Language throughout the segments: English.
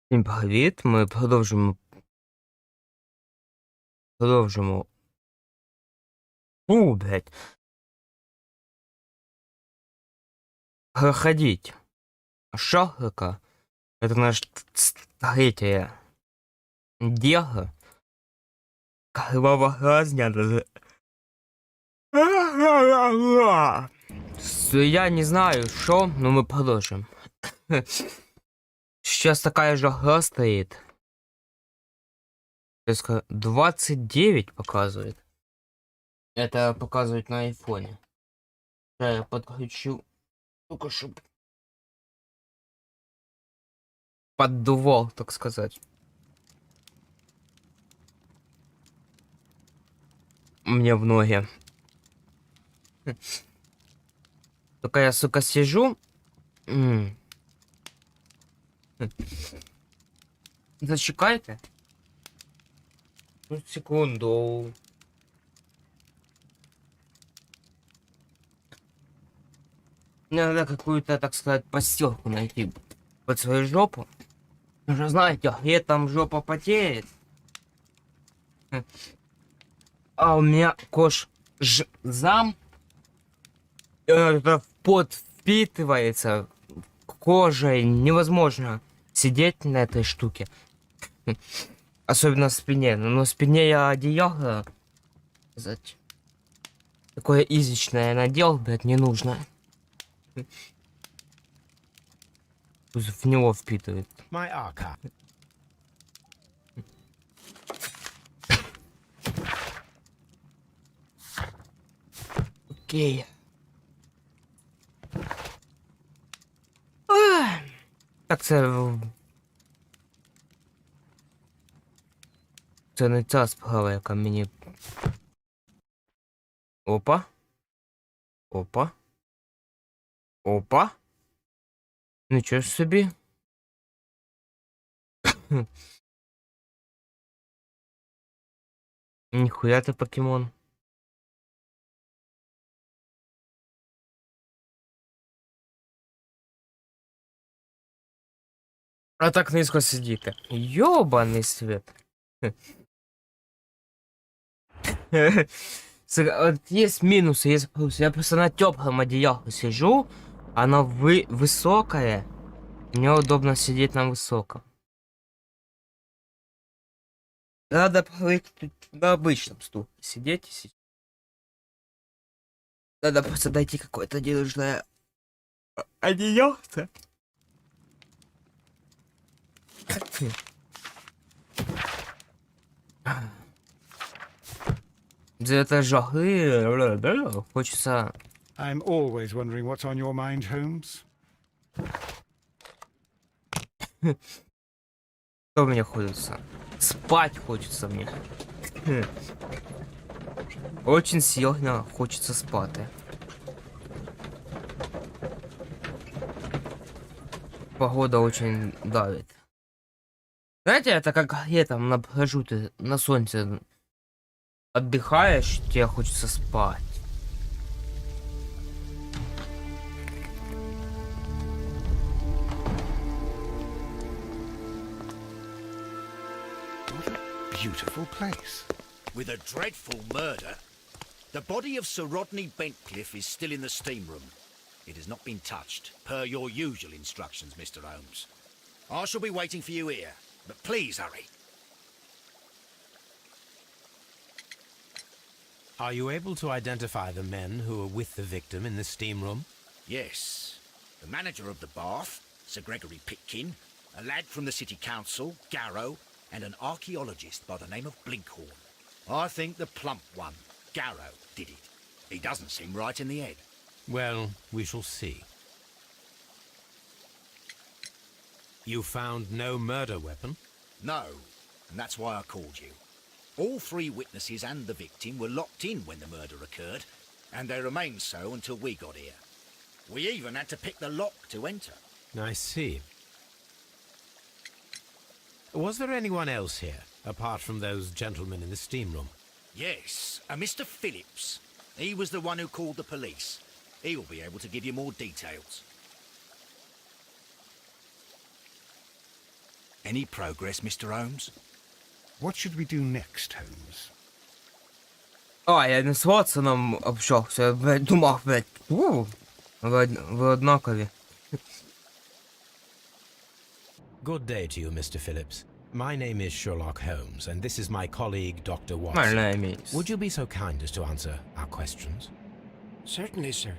Всім привіт, ми продовжимо. Блядь. Проходить Шерлока. Это наш третье дело. Кривава лазня. Я не знаю, что, но мы продолжим. Сейчас такая же игра стоит. 29 показывает. Это показывает на айфоне. Я подключу. Только чтобы поддувал, так сказать. Мне в ноги. Только я, сука, сижу. Зачекайте. Секунду. Надо какую-то, так сказать, постелку найти под свою жопу. Вы же знаете, где там жопа потеет. А у меня зам. Это пот впитывается кожей. Невозможно сидеть на этой штуке. Особенно в спине. Но на спине я одеяло. Такое изичное надел, блядь, не нужно. В него впитывает. Окей. Так, це не ця справа, яка мені... Опа. Опа. Опа. Нічого ж собі. Ніхуя ти покемон. А так низько сидіти. Йобаний світ. Вот есть минусы, есть плюсы. Я просто на теплом одеяле сижу, оно высокое. Мне удобно сидеть на высоком. Надо привыкнуть на обычном стуле сидеть и сидеть. Надо просто дойти какое-то денежное одеяло-то. Это жахы, хочется... I'm always wondering what's on your mind, Holmes. Что мне хочется? Спать хочется мне. Очень сильно хочется спать. Погода очень давит. Знаете, это как летом на пляжу ты на солнце отдыхаешь, тебе хочется спать. What a beautiful place. With a dreadful murder. The body of Sir Rodney Bentcliffe is still in the steam room. It has not been touched, per your usual instructions, Mr. Holmes. I shall be waiting for you here, but please hurry. Are you able to identify the men who were with the victim in the steam room? Yes. The manager of the bath, Sir Gregory Pitkin, a lad from the City Council, Garrow, and an archaeologist by the name of Blinkhorn. I think the plump one, Garrow, did it. He doesn't seem right in the head. Well, we shall see. You found no murder weapon? No, and that's why I called you. All three witnesses and the victim were locked in when the murder occurred, and they remained so until we got here. We even had to pick the lock to enter. I see. Was there anyone else here, apart from those gentlemen in the steam room? Yes, a Mr. Phillips. He was the one who called the police. He'll be able to give you more details. Any progress, Mr. Holmes? What should we do next, Holmes? А, я не з Ватсоном общався, я, блядь, думав, блядь, ви однакові. Good day to you, Mr. Phillips. My name is Sherlock Holmes, and this is my colleague, Dr. My Watson. name is... Would you be so kind as to answer our questions? Certainly, sir.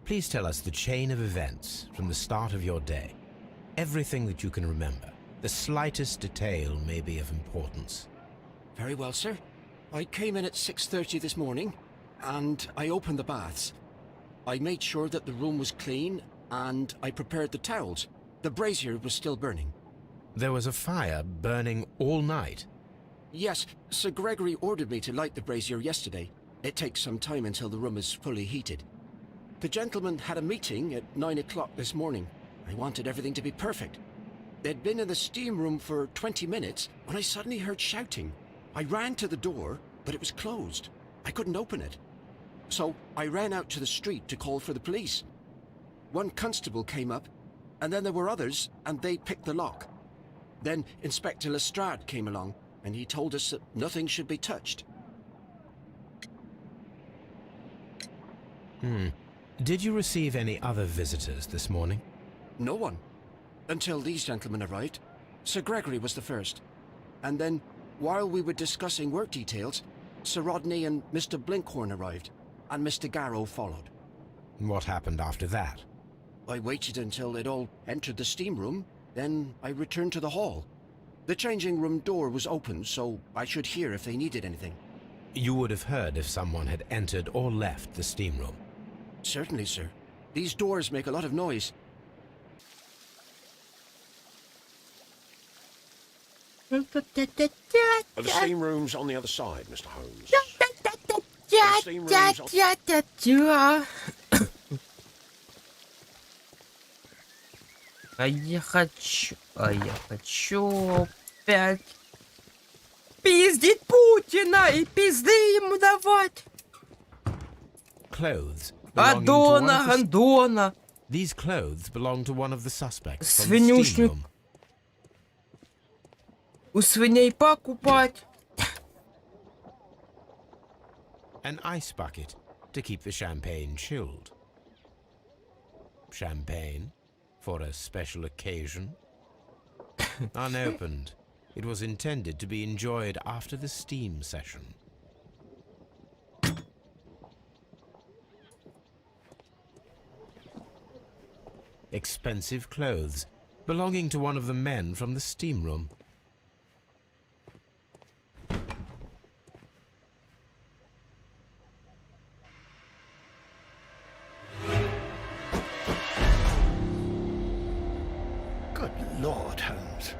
Please tell us the chain of events from the start of your day. Everything that you can remember. The slightest detail may be of importance. Very well, sir. I came in at 6:30 this morning, and I opened the baths. I made sure that the room was clean, and I prepared the towels. The brazier was still burning. There was a fire burning all night. Yes, Sir Gregory ordered me to light the brazier yesterday. It takes some time until the room is fully heated. The gentleman had a meeting at 9 o'clock this morning. I wanted everything to be perfect. They'd been in the steam room for 20 minutes when I suddenly heard shouting. I ran to the door, but it was closed. I couldn't open it. So I ran out to the street to call for the police. One constable came up, and then there were others, and they picked the lock. Then Inspector Lestrade came along, and he told us that nothing should be touched. Did you receive any other visitors this morning? No one. Until these gentlemen arrived. Sir Gregory was the first. And then, while we were discussing work details, Sir Rodney and Mr. Blinkhorn arrived, and Mr. Garrow followed. What happened after that? I waited until they'd all entered the steam room, then I returned to the hall. The changing room door was open, so I should hear if they needed anything. You would have heard if someone had entered or left the steam room. Certainly, sir. These doors make a lot of noise. Are the steam rooms on the other side, Mr. Holmes? The steam rooms А я хочу опять пиздить Путина и пизды ему давать. Clothes. belonging to one Адона, of the- Андона. These clothes belong to one of the suspects from the steam Свинюшник. room. У свиней покупать. An ice bucket to keep the champagne chilled. Champagne for a special occasion. Unopened. It was intended to be enjoyed after the steam session. Expensive clothes belonging to one of the men from the steam room. Good Lord, Holmes.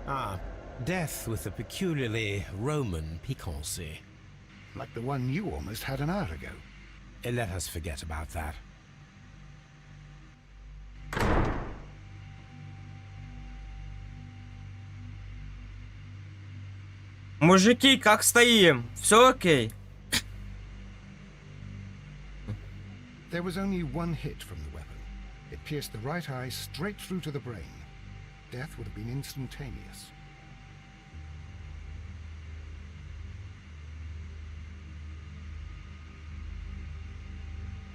Ah, death with a peculiarly Roman piquancy. Like the one you almost had an hour ago. Let us forget about that. Мужики, как стоим? Все окей? There was only one hit from the weapon. It pierced the right eye straight through to the brain. Death would have been instantaneous.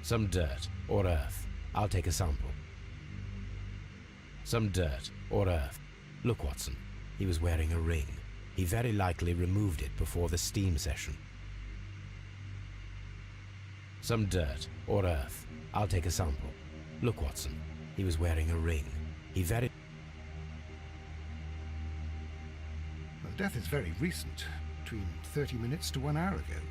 Some dirt or earth. I'll take a sample. Some dirt or earth. Look, Watson. He was wearing a ring. He very likely removed it before the steam session. Some dirt or earth. I'll take a sample. Look, Watson. He was wearing a ring. He Well, death is very recent. between 30 minutes to 1 hour ago.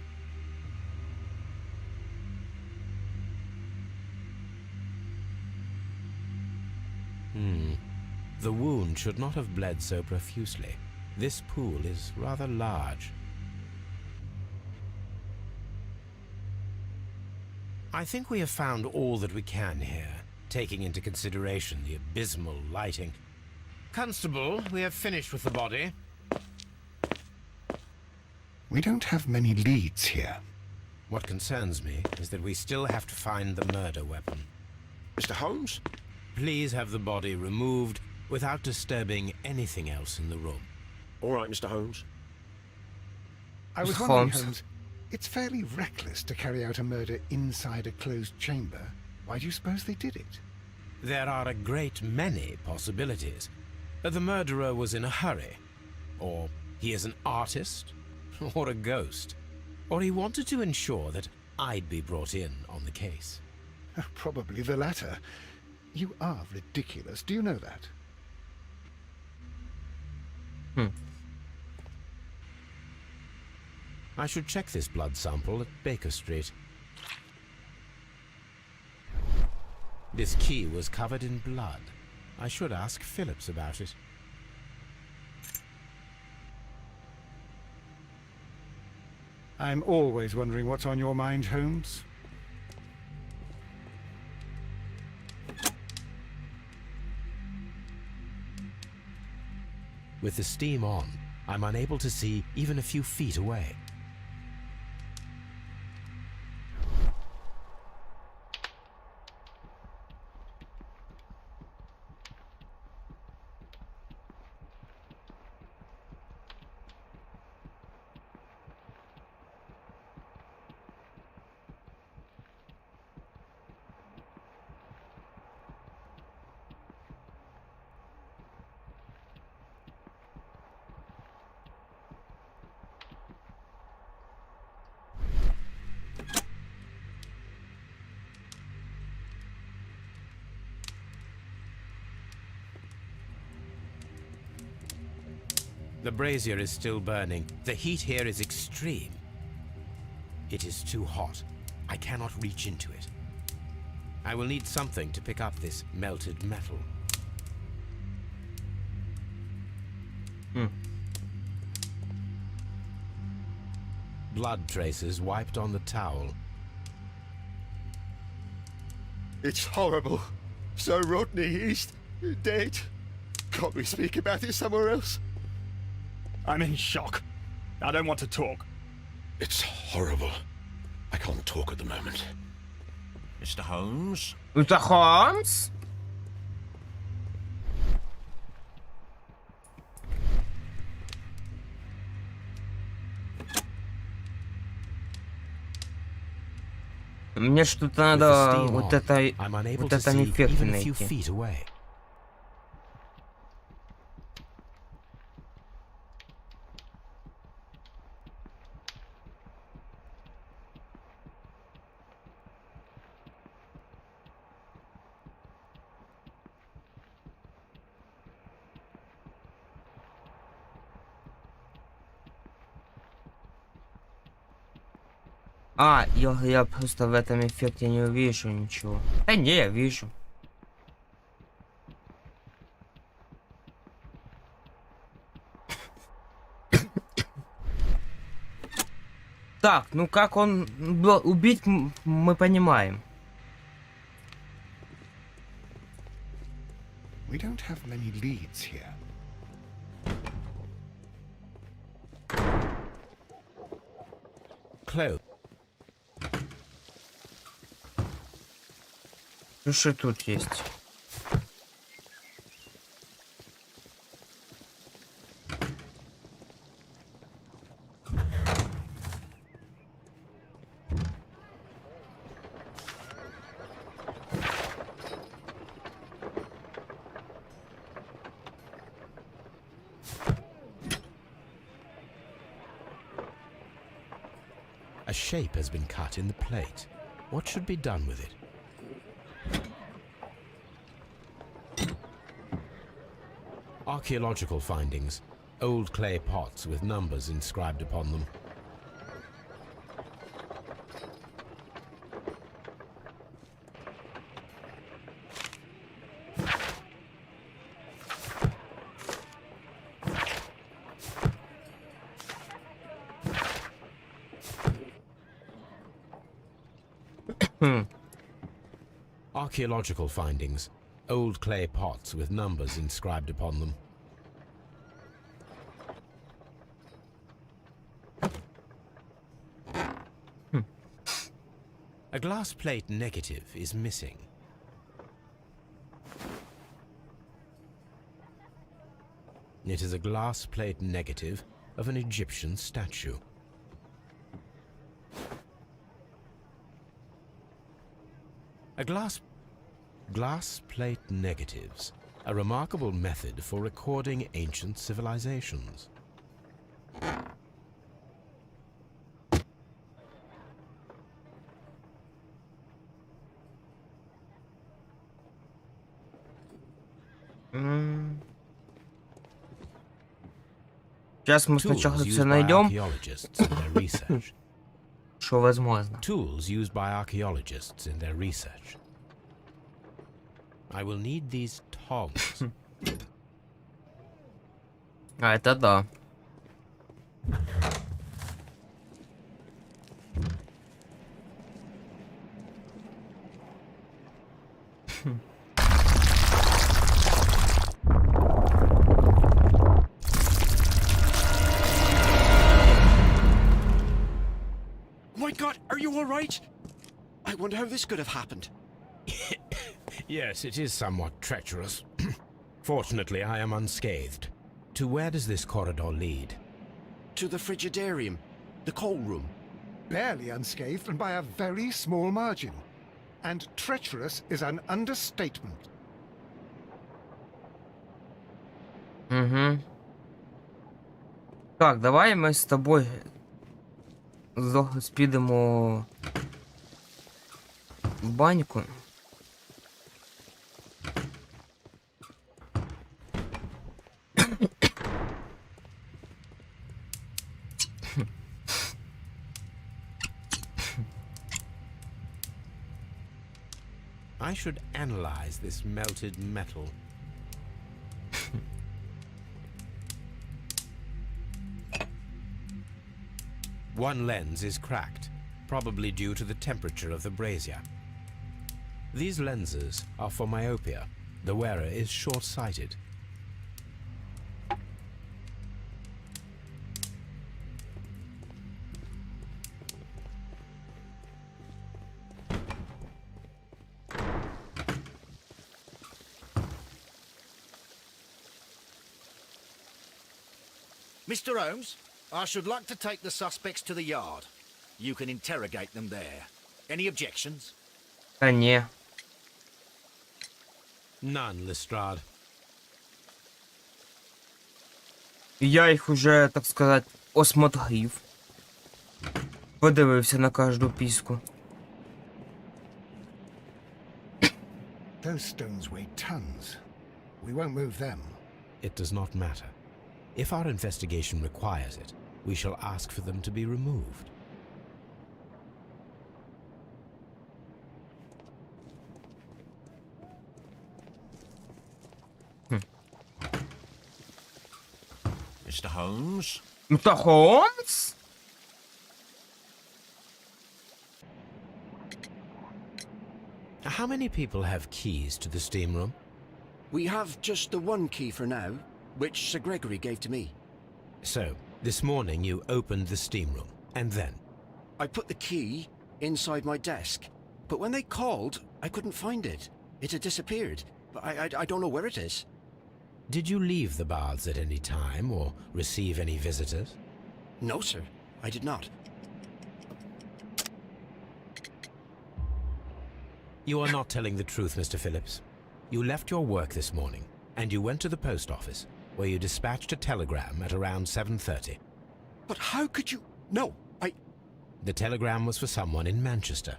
The wound should not have bled so profusely. This pool is rather large. I think we have found all that we can here, taking into consideration the abysmal lighting. Constable, we have finished with the body. We don't have many leads here. What concerns me is that we still have to find the murder weapon. Mr. Holmes? Please have the body removed without disturbing anything else in the room. All right, Mr. Holmes. I was Mr. wondering, Holmes. Holmes, it's fairly reckless to carry out a murder inside a closed chamber. Why do you suppose they did it? There are a great many possibilities. The murderer was in a hurry, or he is an artist, or a ghost, or he wanted to ensure that I'd be brought in on the case. Probably the latter. You are ridiculous. Do you know that? I should check this blood sample at Baker Street. This key was covered in blood. I should ask Phillips about it. I'm always wondering what's on your mind, Holmes. With the steam on, I'm unable to see even a few feet away. The brazier is still burning. The heat here is extreme. It is too hot. I cannot reach into it. I will need something to pick up this melted metal. Blood traces wiped on the towel. It's horrible. So Rodney, he's dead. Can't we speak about it somewhere else? I'm in shock. I don't want to talk. It's horrible. I can't talk at the moment. Mr. Holmes? Mr. Holmes? Мне что-то With the надо steam вот on, это I'm unable вот to этом see эффекте even a few найти. feet away. А, я просто в этом эффекте не увижу ничего. Да не, я вижу. Так, ну как он убить, мы понимаем. We don't have many leads here. Close. Что тут есть? A shape has been cut in the plate. What should be done with it? Archaeological findings. old clay pots with numbers inscribed upon them. Archaeological findings. Old clay pots with numbers inscribed upon them. A glass plate negative is missing. It is a glass plate negative of an Egyptian statue. A glass plate negatives, a remarkable method for recording ancient civilizations. Сейчас мы сначала Tools все used by найдем, archaeologists in their research. что возможно. Tools used by archaeologists in their research. I will need these tongs. А, это да. My God, are you all right? I wonder how this could have happened. Yes, it is somewhat treacherous. Fortunately, I am unscathed. To where does this corridor lead? To the frigidarium, the coal room. Barely unscathed and by a very small margin. And treacherous is an understatement. Угу. Так, давай мы с тобой спидемо в баньку. I should analyze this melted metal. One lens is cracked, probably due to the temperature of the brazier. These lenses are for myopia. The wearer is short-sighted. Mr. Holmes, I should like to take the suspects to the yard. You can interrogate them there. Any objections? А не. None, Lestrade. Я їх уже, так сказати, осмотрів. Подивився на кожну піську. Those stones weigh tons. We won't move them. It does not matter. If our investigation requires it, we shall ask for them to be removed. Mr. Holmes? Mr. Holmes? How many people have keys to the steam room? We have just the one key for now, which Sir Gregory gave to me. So, this morning you opened the steam room, and then? I put the key inside my desk, but when they called, I couldn't find it. It had disappeared. I don't know where it is. Did you leave the baths at any time, or receive any visitors? No, sir, I did not. You are not telling the truth, Mr. Phillips. You left your work this morning, and you went to the post office, where you dispatched a telegram at around 7:30. But how could you... No, The telegram was for someone in Manchester.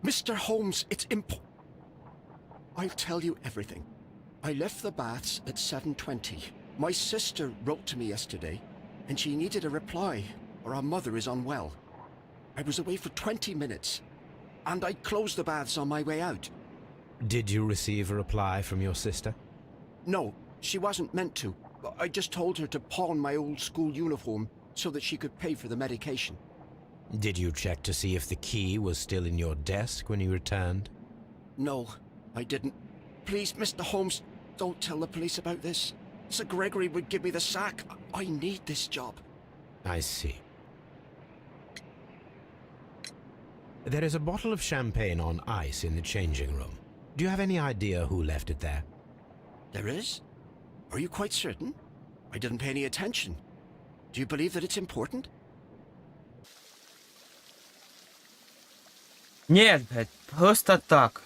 Mr. Holmes, it's I'll tell you everything. I left the baths at 7:20. My sister wrote to me yesterday, and she needed a reply, or our mother is unwell. I was away for 20 minutes, and I closed the baths on my way out. Did you receive a reply from your sister? No, she wasn't meant to. I just told her to pawn my old school uniform so that she could pay for the medication. Did you check to see if the key was still in your desk when you returned? No, I didn't. Please, Mr. Holmes, don't tell the police about this. Sir Gregory would give me the sack. I need this job. I see. There is a bottle of champagne on ice in the changing room. Do you have any idea who left it there? There is? Are you quite certain? I didn't pay any attention. Do you believe that it's important? Нет, блядь, просто так.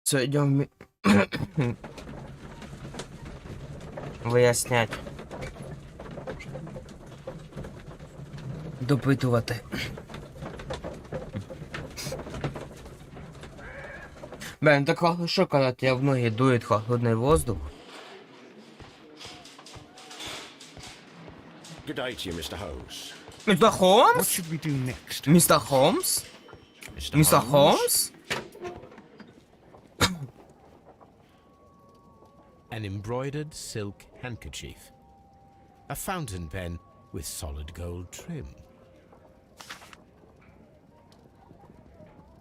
Все, идем вияснять. Допитувати. Блин, так хорошо, когда тебя в ноги дует холодный воздух. Good day to you, Mr. Holmes. Мистер What Холмс? should we do next? Мистер Холмс? Мистер Холмс? An embroidered silk handkerchief. A fountain pen with solid gold trim.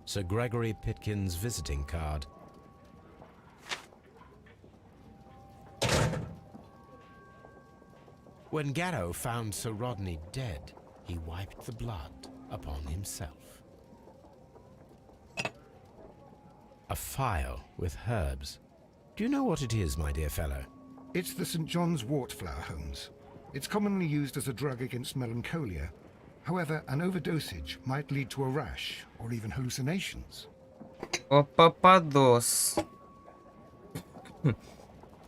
Sir Gregory Pitkin's visiting card. When Garrow found Sir Rodney dead, he wiped the blood upon himself. A phial with herbs. Do you know what it is, my dear fellow? It's the St. John's wort flower, Holmes. It's commonly used as a drug against melancholia. However, an overdosage might lead to a rash or even hallucinations. Опа-падос.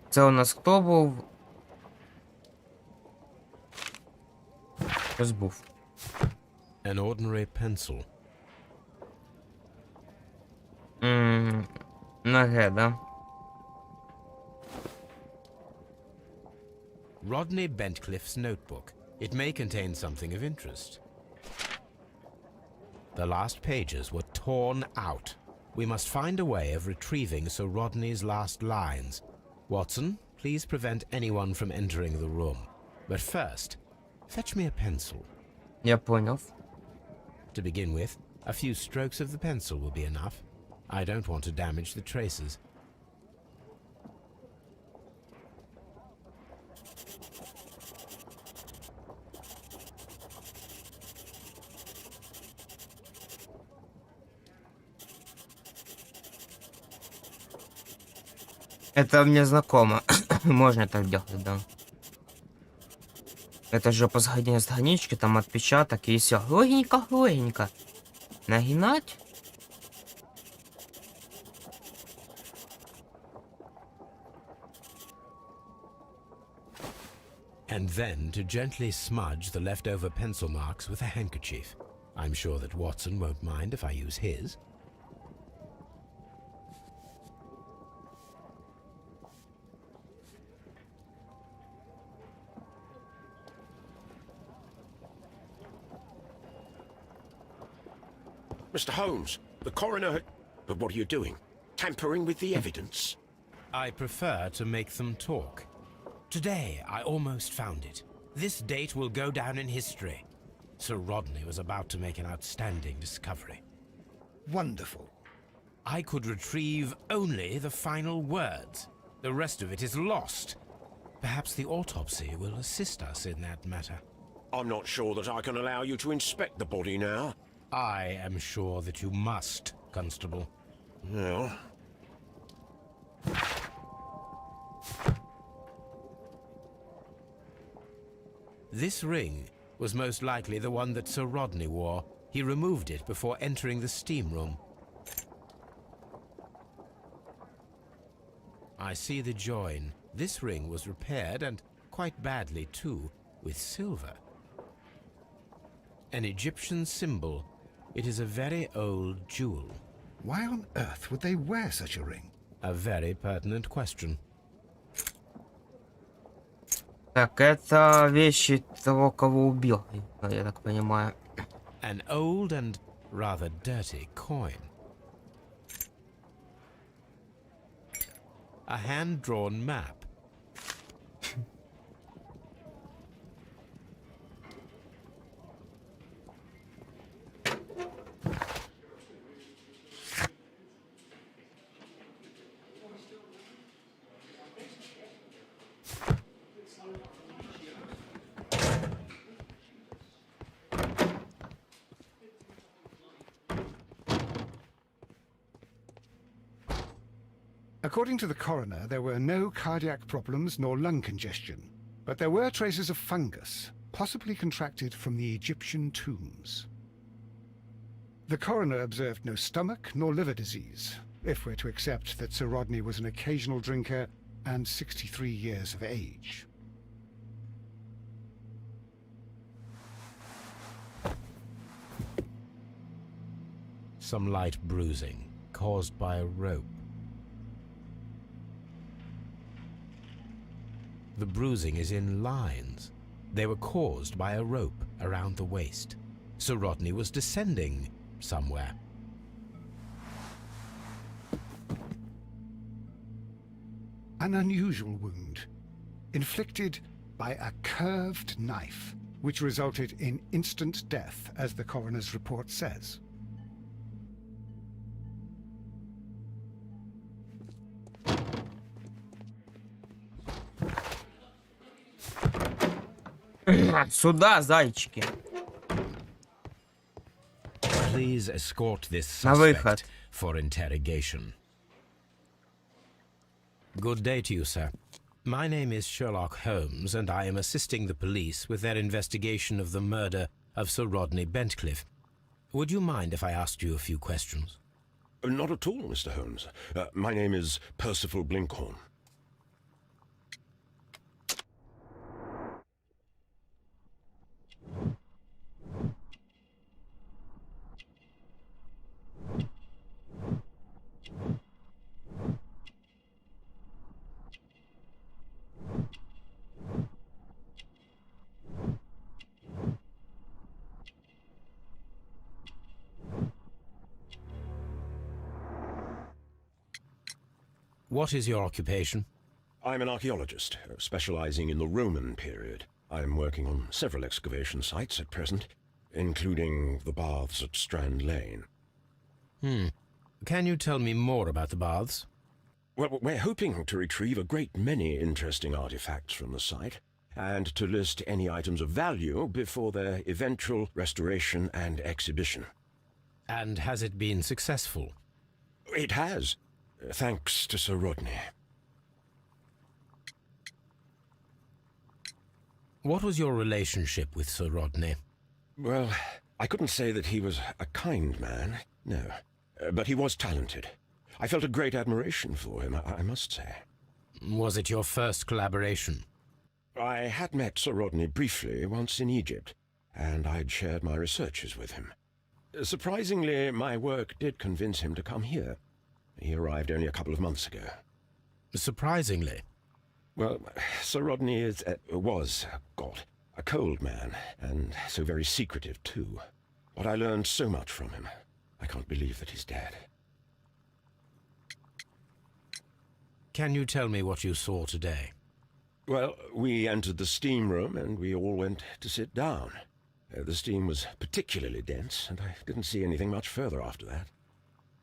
Це у нас хто був? Хтось був. An ordinary pencil. На Г, да? Rodney Bentcliffe's notebook. It may contain something of interest. The last pages were torn out. We must find a way of retrieving Sir Rodney's last lines. Watson, please prevent anyone from entering the room. But first, fetch me a pencil. Я понял. To begin with, a few strokes of the pencil will be enough. I don't want to damage the traces. Это мне знакомо. Можно так делать, да. Это же по страничке, там отпечаток и все. Логенько, логенько. Нагинать. And then to gently smudge the leftover pencil marks with a handkerchief. I'm sure that Watson won't mind if I use his. Mr. Holmes, the coroner... But what are you doing? Tampering with the evidence? I prefer to make them talk. Today, I almost found it. This date will go down in history. Sir Rodney was about to make an outstanding discovery. Wonderful. I could retrieve only the final words. The rest of it is lost. Perhaps the autopsy will assist us in that matter. I'm not sure that I can allow you to inspect the body now. I am sure that you must, Constable. Well... This ring was most likely the one that Sir Rodney wore. He removed it before entering the steam room. I see the join. This ring was repaired, and quite badly too, with silver. An Egyptian symbol. It is a very old jewel. Why on earth would they wear such a ring? A very pertinent question. Так, это вещи того, кого убил, я так понимаю. An old and rather dirty coin. A hand-drawn map. According to the coroner, there were no cardiac problems nor lung congestion, but there were traces of fungus, possibly contracted from the Egyptian tombs. The coroner observed no stomach nor liver disease, if we're to accept that Sir Rodney was an occasional drinker and 63 years of age. Some light bruising, caused by a rope. The bruising is in lines. They were caused by a rope around the waist. Sir Rodney was descending somewhere. An unusual wound, inflicted by a curved knife, which resulted in instant death, as the coroner's report says. Сюда, зайчики. Please escort this На выход. suspect for interrogation. Good day to you, sir. My name is Sherlock Holmes, and I am assisting the police with their investigation of the murder of Sir Rodney Bentcliffe. Would you mind if I asked you a few questions? Not at all, Mr. Holmes. My name is Percival Blinkhorn. What is your occupation? I'm an archaeologist, specializing in the Roman period. I'm working on several excavation sites at present, including the baths at Strand Lane. Can you tell me more about the baths? Well, we're hoping to retrieve a great many interesting artifacts from the site, and to list any items of value before their eventual restoration and exhibition. And has it been successful? It has, thanks to Sir Rodney. What was your relationship with Sir Rodney? Well, I couldn't say that he was a kind man, no. But he was talented. I felt a great admiration for him, I must say. Was it your first collaboration? I had met Sir Rodney briefly once in Egypt, and I'd shared my researches with him. Surprisingly, my work did convince him to come here. He arrived only a couple of months ago. Surprisingly? Well, Sir Rodney was a cold man, and so very secretive too. But I learned so much from him. I can't believe that he's dead. Can you tell me what you saw today? Well, we entered the steam room and we all went to sit down. The steam was particularly dense, and I didn't see anything much further after that.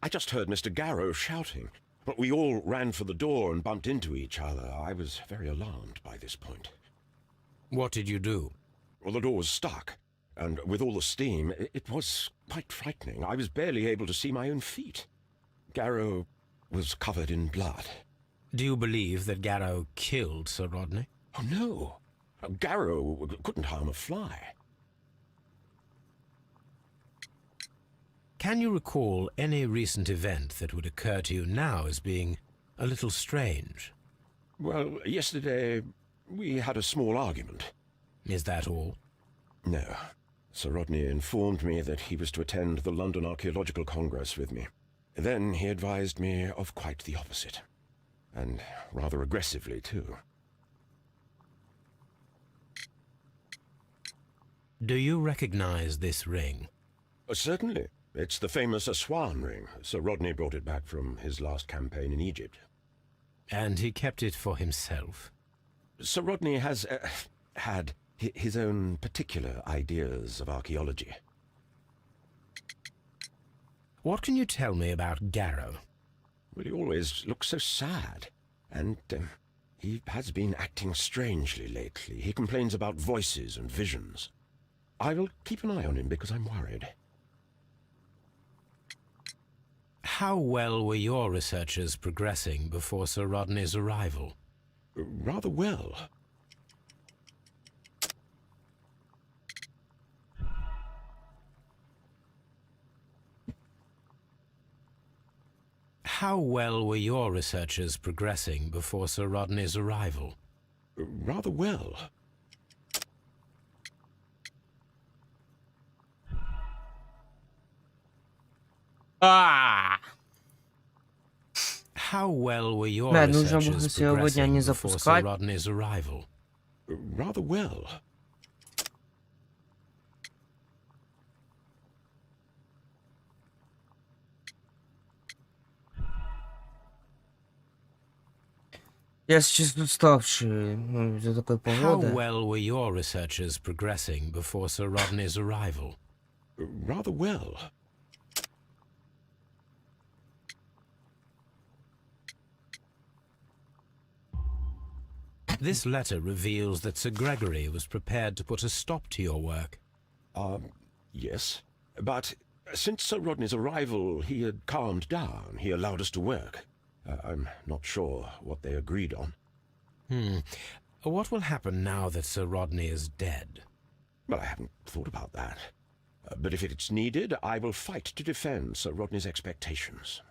I just heard Mr. Garrow shouting, but we all ran for the door and bumped into each other. I was very alarmed by this point. What did you do? Well, the door was stuck, and with all the steam, it was quite frightening. I was barely able to see my own feet. Garrow was covered in blood. Do you believe that Garrow killed Sir Rodney? Oh, no. Garrow couldn't harm a fly. Can you recall any recent event that would occur to you now as being a little strange? Well, yesterday we had a small argument. Is that all? No. Sir Rodney informed me that he was to attend the London Archaeological Congress with me. Then he advised me of quite the opposite. And rather aggressively, too. Do you recognize this ring? Certainly. It's the famous Aswan ring. Sir Rodney brought it back from his last campaign in Egypt. And he kept it for himself? Sir Rodney has had his own particular ideas of archaeology. What can you tell me about Garrow? Well, he always looks so sad. And he has been acting strangely lately. He complains about voices and visions. I will keep an eye on him because I'm worried. How well were your researches progressing before Sir Rodney's arrival? Rather well. How well were your researches progressing before Sir Rodney's arrival? Rather well. А! How well were your Да, нужно было researches сегодня не progressing before Sir запускать. Rodney's arrival? Rather well. Я сейчас уставший, ну, из-за такой How погоды. well were your researches progressing before Sir Rodney's arrival? Rather well. This letter reveals that Sir Gregory was prepared to put a stop to your work. Yes. But since Sir Rodney's arrival, he had calmed down. He allowed us to work. I'm not sure what they agreed on. What will happen now that Sir Rodney is dead? Well, I haven't thought about that. But if it's needed, I will fight to defend Sir Rodney's expectations.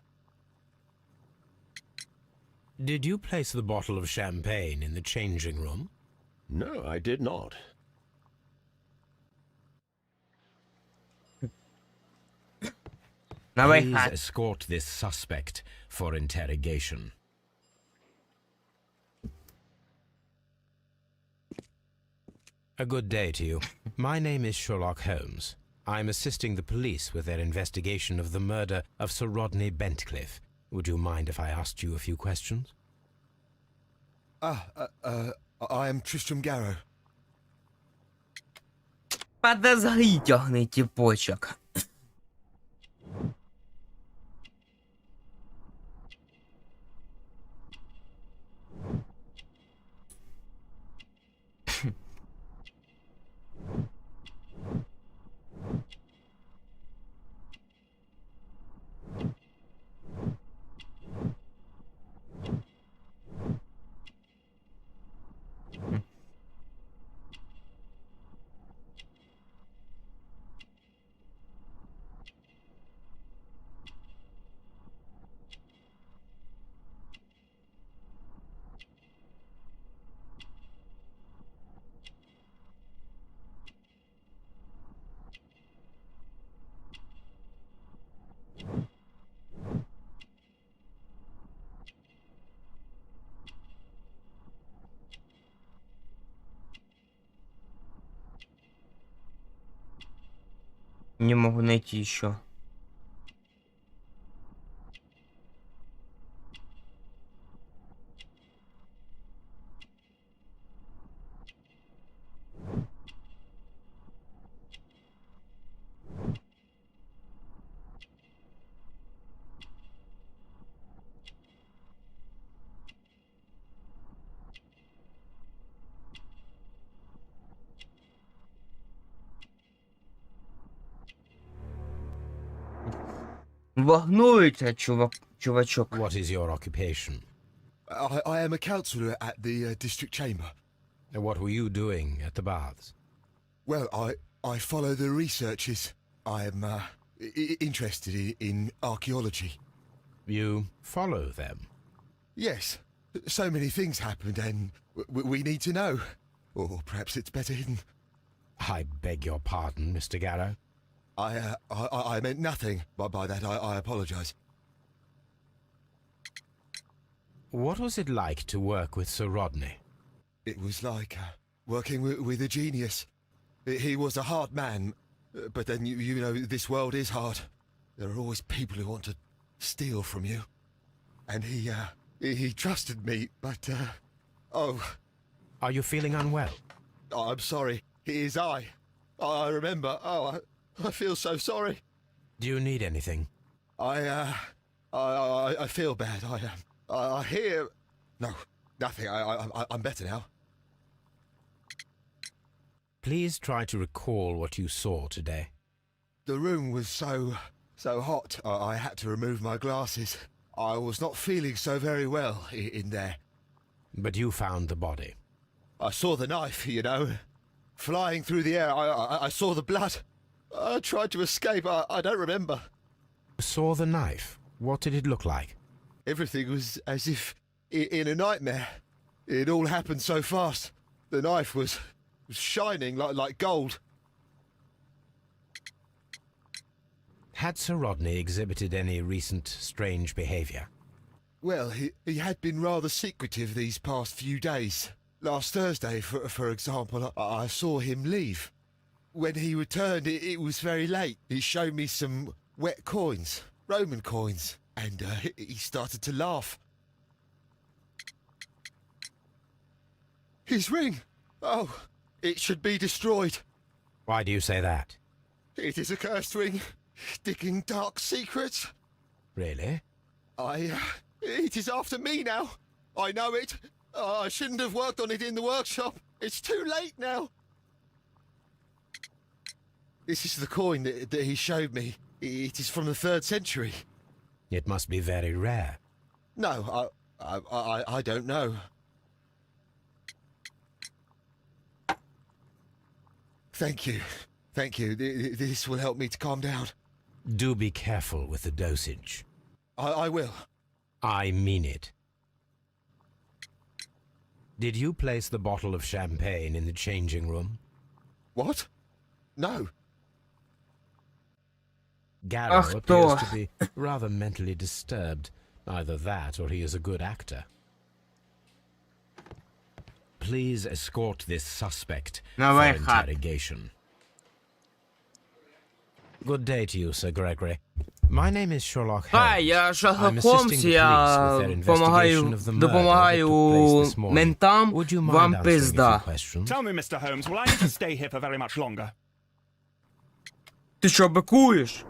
Did you place the bottle of champagne in the changing room? No, I did not. Давай, Please escort this suspect for interrogation. A good day to you. My name is Sherlock Holmes. I'm assisting the police with their investigation of the murder of Sir Rodney Bentcliffe. Would you mind if I asked you a few questions? I am Tristram Garrow. подозрительный типочек. Не могу найти еще. Волнуется, чувачок. What is your occupation? I am a counsellor at the district chamber. And what were you doing at the baths? Well, I follow the researches. I am interested in archaeology. You follow them? Yes. So many things happened and we need to know. Or perhaps it's better hidden. I beg your pardon, Mr. Garrow. I meant nothing by that. I apologise. What was it like to work with Sir Rodney? It was like working with a genius. He was a hard man, but then you know this world is hard. There are always people who want to steal from you. And he trusted me, but oh. Are you feeling unwell? Oh, I'm sorry. It is I remember. Oh, I feel so sorry. Do you need anything? I feel bad. I hear. No, nothing. I'm better now. Please try to recall what you saw today. The room was so hot. I had to remove my glasses. I was not feeling so very well in there. But you found the body. I saw the knife, you know, flying through the air. I saw the blood. I tried to escape. I don't remember. Saw the knife? What did it look like? Everything was as if in a nightmare. It all happened so fast. The knife was shining like gold. Had Sir Rodney exhibited any recent strange behaviour? Well, he had been rather secretive these past few days. Last Thursday, for example, I saw him leave. When he returned, it was very late. He showed me some wet coins, Roman coins, and he started to laugh. His ring! Oh, it should be destroyed. Why do you say that? It is a cursed ring, digging dark secrets. Really? It is after me now. I know it. I shouldn't have worked on it in the workshop. It's too late now. This is the coin that he showed me. It is from the 3rd century. It must be very rare. No, I don't know. Thank you. Thank you. This will help me to calm down. Do be careful with the dosage. I will. I mean it. Did you place the bottle of champagne in the changing room? What? No. Garrow Ach, appears то. to be rather mentally disturbed. Either that or he is a good actor. Please escort this suspect Давай, for Хат. interrogation. Good day to you, Sir Gregory. My name is Sherlock Holmes. Хай, я I'm Шерлок assisting Холмс, the я police with their investigation of the murder that took place допомагаю this morning. ментам, Would you вам mind answering a few пизда. questions? Tell me, Mr. Holmes, will I need to stay here for very much longer? Ты что, быкуешь?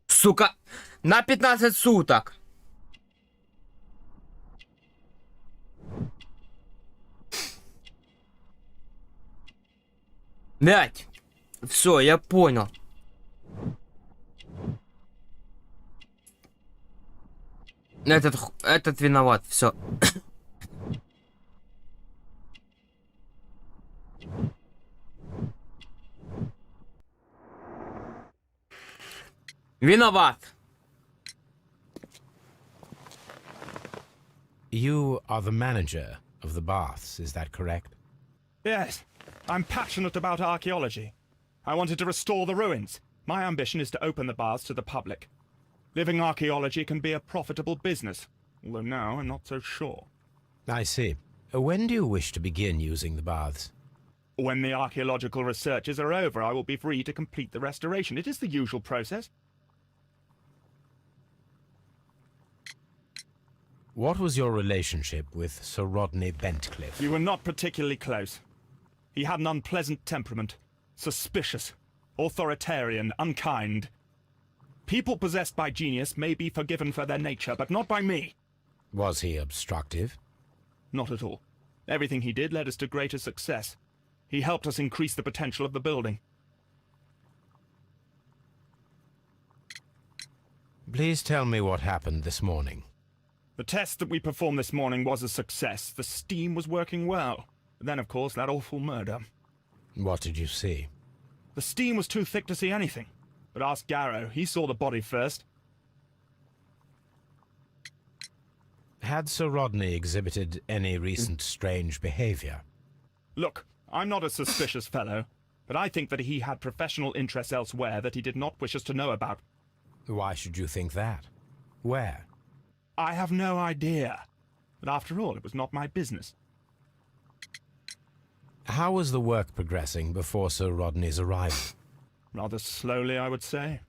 Сука, на 15 суток. Блять, все, я понял. Этот виноват, все. Виноват. You are the manager of the baths, is that correct? Yes. I'm passionate about archaeology. I wanted to restore the ruins. My ambition is to open the baths to the public. Living archaeology can be a profitable business, although now I'm not so sure. I see. When do you wish to begin using the baths? When the archaeological researches are over, I will be free to complete the restoration. It is the usual process. What was your relationship with Sir Rodney Bentcliffe? We were not particularly close. He had an unpleasant temperament. Suspicious, authoritarian, unkind. People possessed by genius may be forgiven for their nature, but not by me. Was he obstructive? Not at all. Everything he did led us to greater success. He helped us increase the potential of the building. Please tell me what happened this morning. The test that we performed this morning was a success. The steam was working well. Then, of course, that awful murder. What did you see? The steam was too thick to see anything. but ask Garrow. He saw the body first. Had Sir Rodney exhibited any recent strange behavior? Look, I'm not a suspicious fellow, but I think that he had professional interests elsewhere that he did not wish us to know about. Why should you think that? Where? I have no idea. But after all, it was not my business. How was the work progressing before Sir Rodney's arrival? Rather slowly, I would say.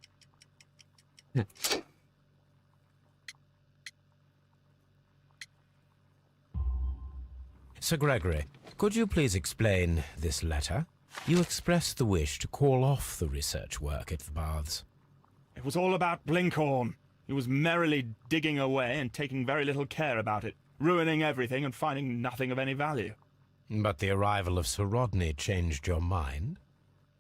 Sir Gregory, could you please explain this letter? You expressed the wish to call off the research work at the baths. It was all about Blinkhorn. He was merrily digging away and taking very little care about it, ruining everything and finding nothing of any value. But the arrival of Sir Rodney changed your mind?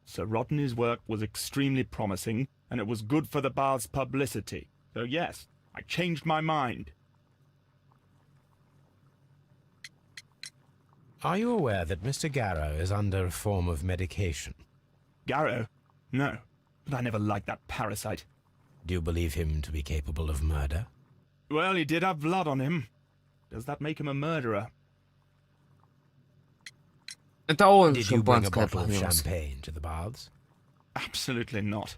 Sir Rodney's work was extremely promising, and it was good for the bath's publicity. So yes, I changed my mind. Are you aware that Mr. Garrow is under a form of medication? Garrow? No, but I never liked that parasite. Do you believe him to be capable of murder? Well, he did have blood on him. Does that make him a murderer? Это он Did you bring a шампанское bottle of принес. champagne to the baths? Absolutely not.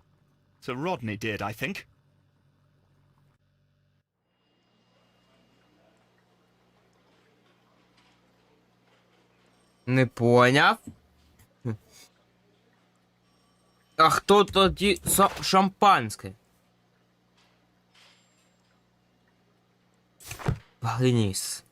Sir Rodney did, I think. Не поняв. А хто тоді шампанське? Поглянись.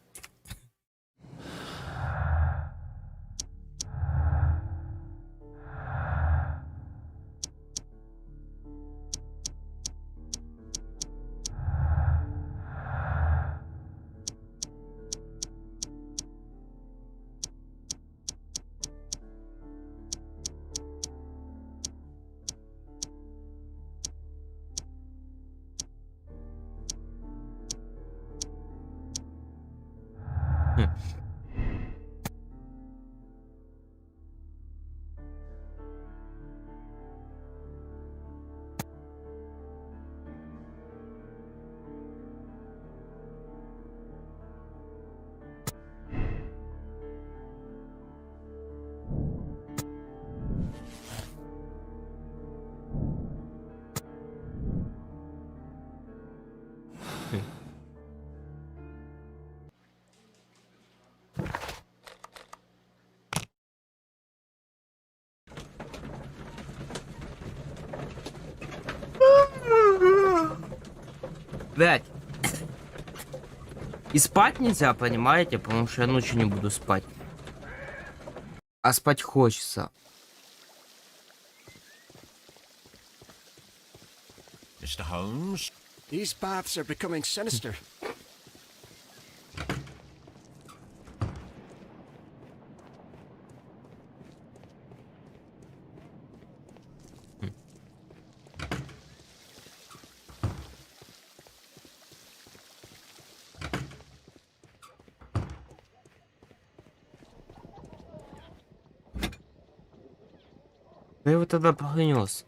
Блять. И спать нельзя, понимаете? Потому что я ночью не буду спать. А спать хочется. Mr. Holmes? These baths are becoming sinister. Я его тогда принес.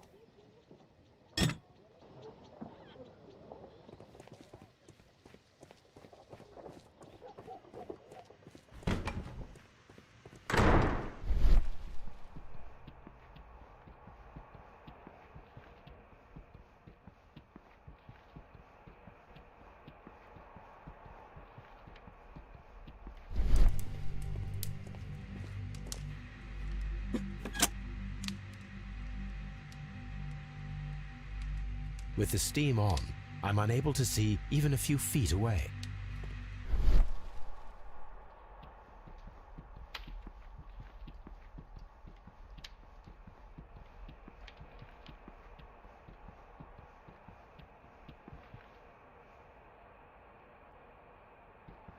With the steam on, I'm unable to see even a few feet away.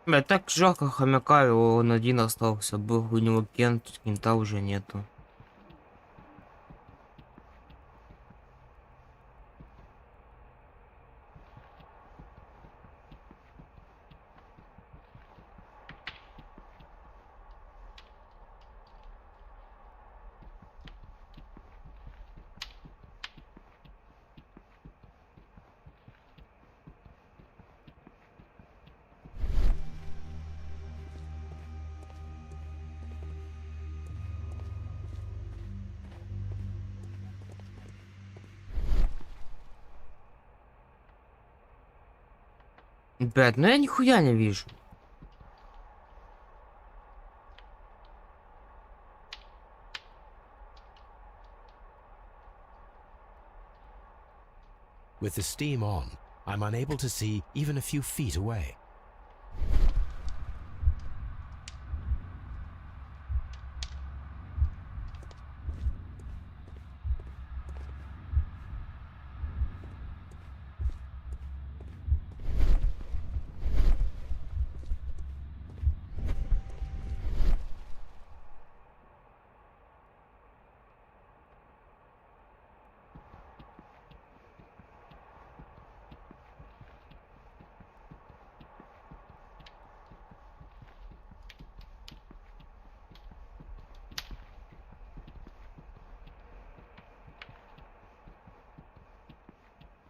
Бля, так жалко хомяка, он один остался. Был у него Кент, кента уже нету. Блядь, ну я нихуя не вижу. With the steam on, I'm unable to see even a few feet away.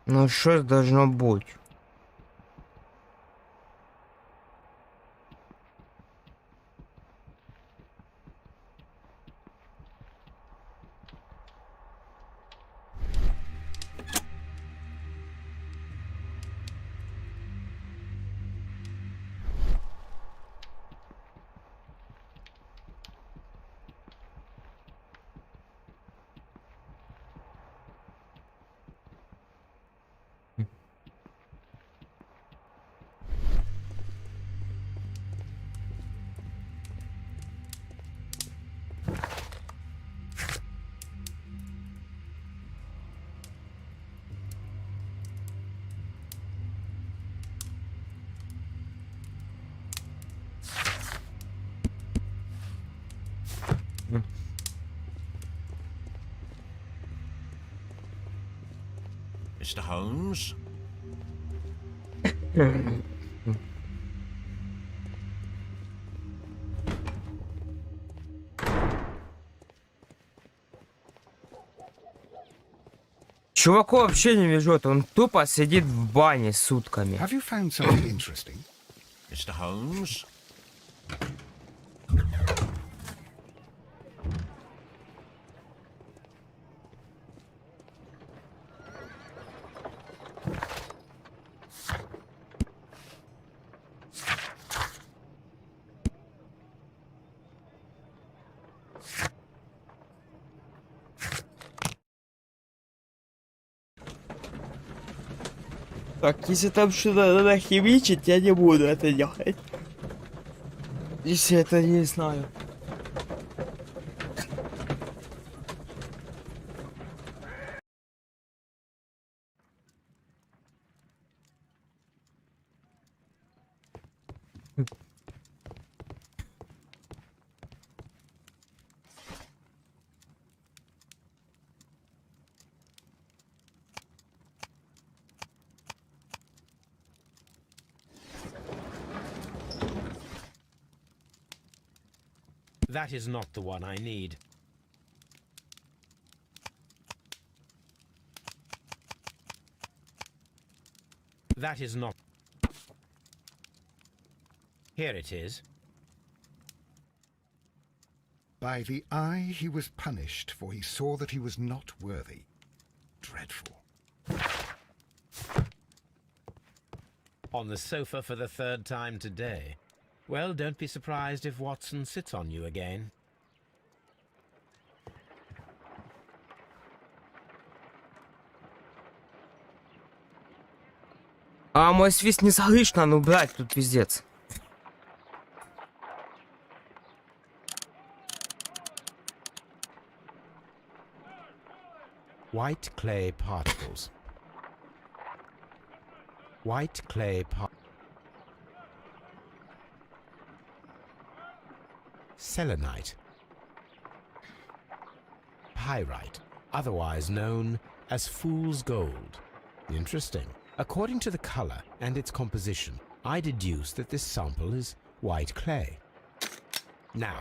Ну что должно быть? Mr. Holmes? Чуваку вообще не везет, он тупо сидит в бане сутками. Have you found something interesting? Mr. Holmes? Так, если там что-то надо химичить, я не буду это делать. Если это не знаю. That is not the one I need. That is not... Here it is. By the eye he was punished, for he saw that he was not worthy. Dreadful. On the sofa for the third time today. Well, don't be surprised if Watson sits on you again. А мой свист не слышно, ну блядь, тут пиздец. White clay particles. White clay particles. Selenite. Pyrite, otherwise known as fool's gold. Interesting. According to the color and its composition, I deduce that this sample is white clay. Now,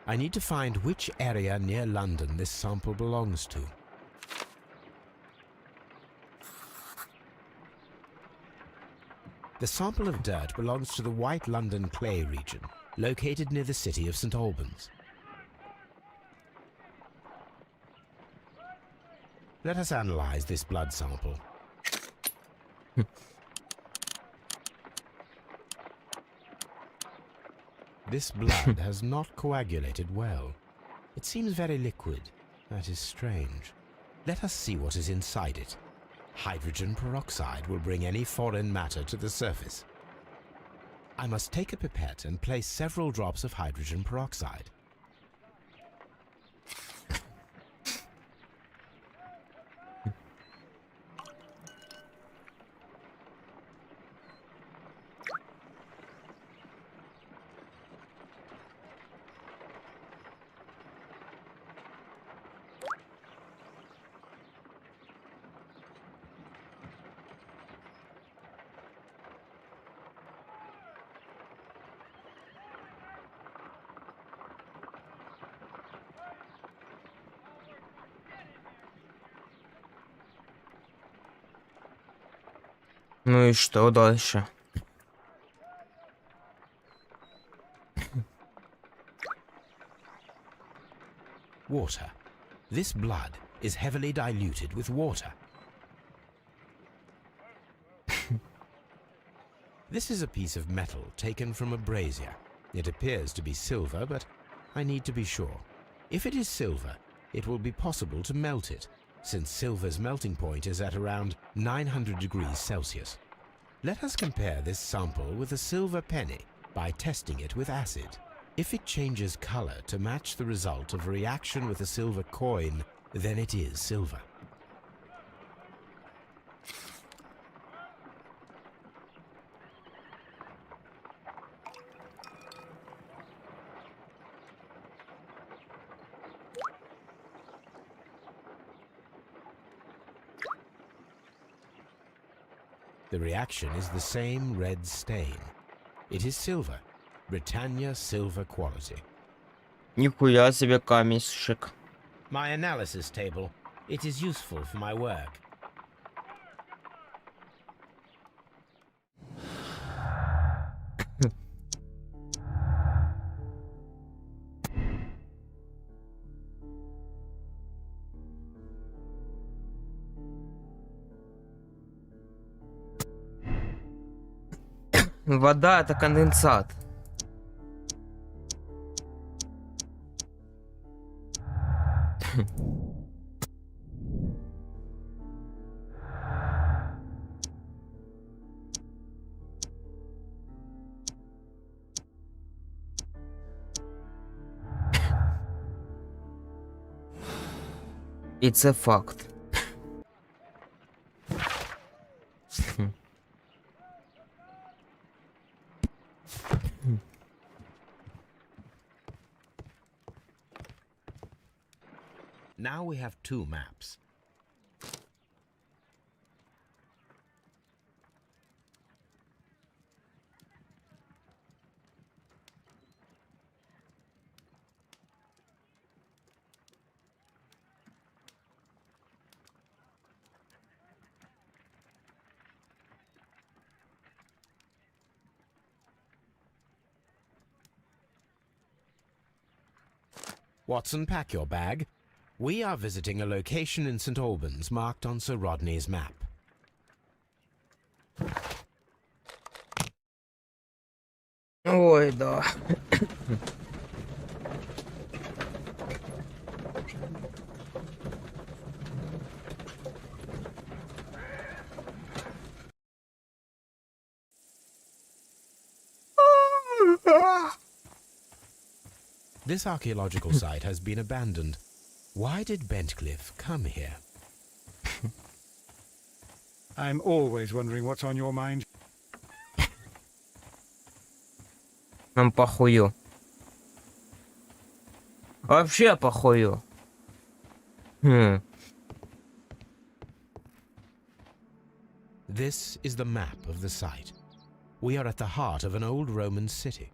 I need to find which area near London this sample belongs to. The sample of dirt belongs to the White London clay region, located near the city of St. Albans. Let us analyze this blood sample. This blood has not coagulated well. It seems very liquid. That is strange. Let us see what is inside it. Hydrogen peroxide will bring any foreign matter to the surface. I must take a pipette and place several drops of hydrogen peroxide. Ну и что дальше? Water. This blood is heavily diluted with water. This is a piece of metal taken from a brazier. It appears to be silver, but I need to be sure. If it is silver, it will be possible to melt it, since silver's melting point is at around 900 degrees Celsius. Let us compare this sample with a silver penny by testing it with acid. If it changes color to match the result of a reaction with a silver coin, then it is silver. The reaction is the same red stain. It is silver. Britannia silver quality. Нихуя себе камешек. My analysis table. It is useful for my work. Вода — это конденсат. І це факт. Now we have two maps. Watson, pack your bag. We are visiting a location in St. Albans marked on Sir Rodney's map. Ой, да. This archaeological site has been abandoned. Why did Bentcliffe come here? I'm always wondering what's on your mind. Нам похую. Вообще похую. This is the map of the site. We are at the heart of an old Roman city.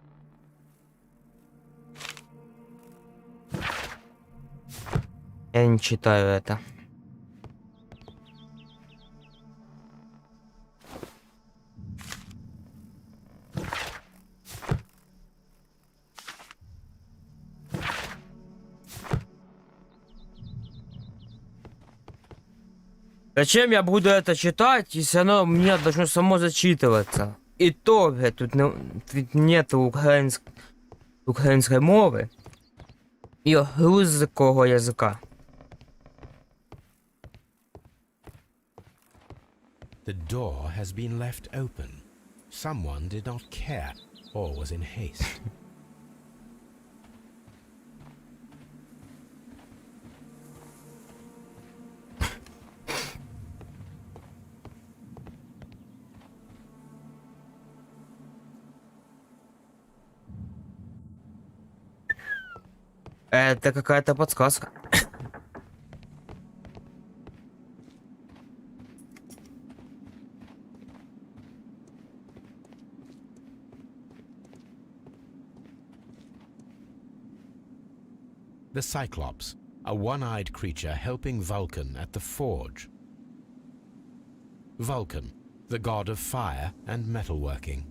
Я не читаю это. Зачем я буду это читать, если оно мне должно само зачитываться? И то, тут нет української мови і грузького язика. The door has been left open. Someone did not care or was in haste. Это какая-то подсказка. The Cyclops, a one-eyed creature helping Vulcan at the forge. Vulcan, the god of fire and metalworking.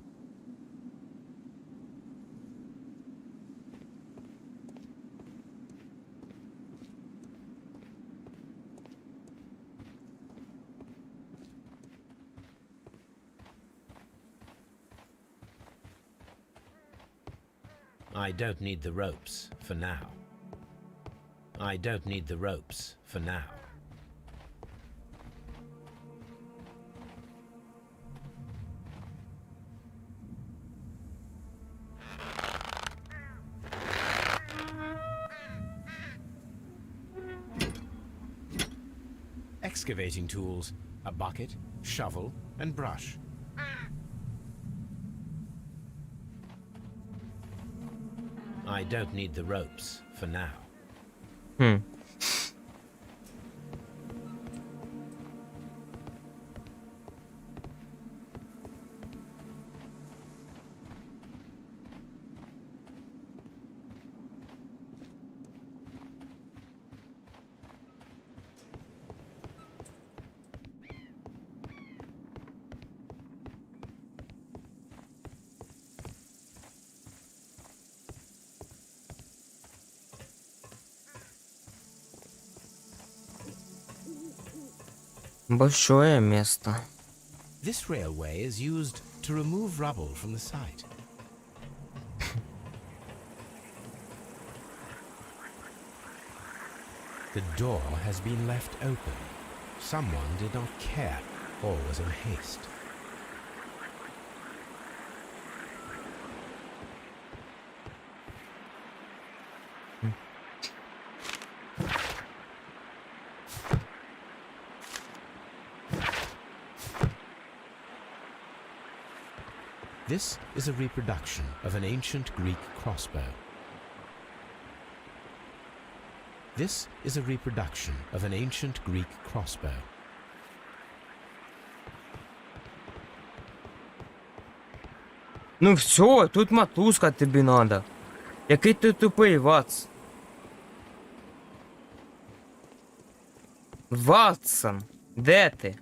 I don't need the ropes for now. I don't need the ropes for now. Excavating tools, a bucket, shovel, and brush. I don't need the ropes for now. Большое место. This railway is used to remove rubble from the site. The door has been left open. Someone did not care or was in haste. This is a reproduction of an ancient Greek crossbow. This is a reproduction of an ancient Greek crossbow. Ну все, тут мотузка тобі надо. Який ти тупий, Ватс. Ватсон, де ти?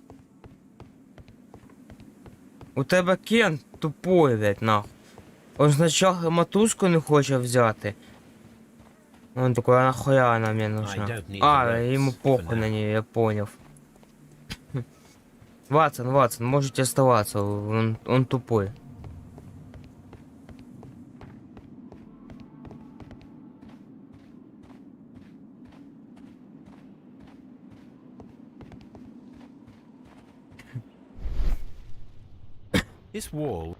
У тебе Кен тупой, блядь, нахуй. Он спочатку мотузку не хоче взяти. Он такой, а нахуя она мне нужна? А, ему похуй на нее, я понял. Ватсон, можете оставаться, он тупой. This wall.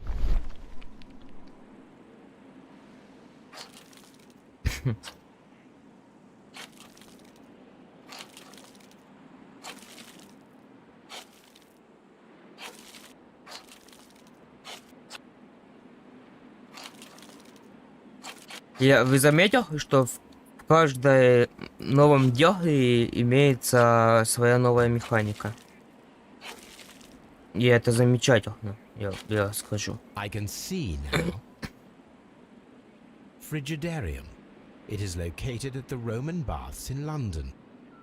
Вы заметил, что в каждой новом деле имеется своя новая механика? И это замечательно, я скажу. I can see now. Frigidarium. It is located at the Roman baths in London.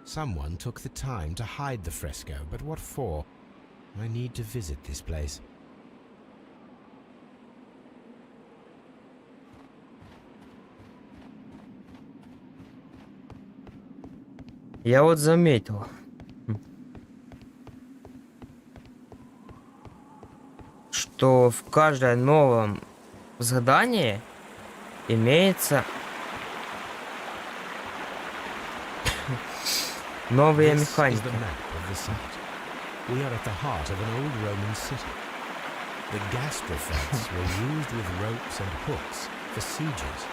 Someone took the time to hide the fresco, but what for? I need to visit this place. Я вот заметил, что в каждом новом задании имеется новые This is механики. the map of the site. We are at the heart of an old Roman city. The gastrofetes were used with ropes and hooks for sieges.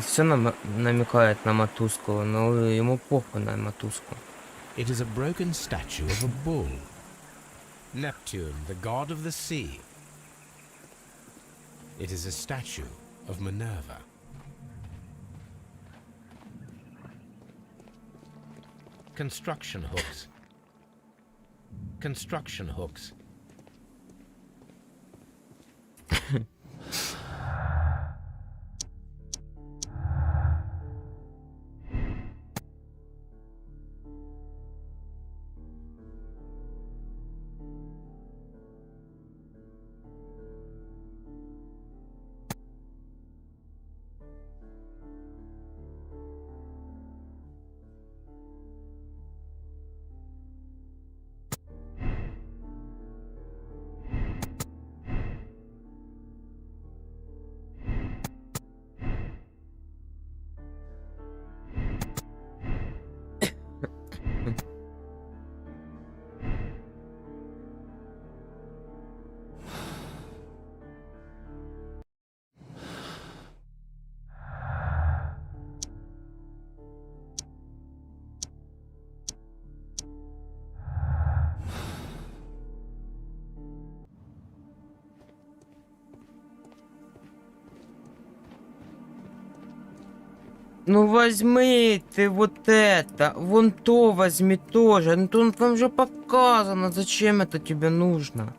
Все намекает на мотузку, но ему похуй на мотузку. It is a broken statue of a bull. Neptune, the god of the sea. It is a statue of Minerva. Construction hooks. Construction hooks. Ну возьми ты вот это, вон то возьми тоже. Ну то там же показано, зачем это тебе нужно.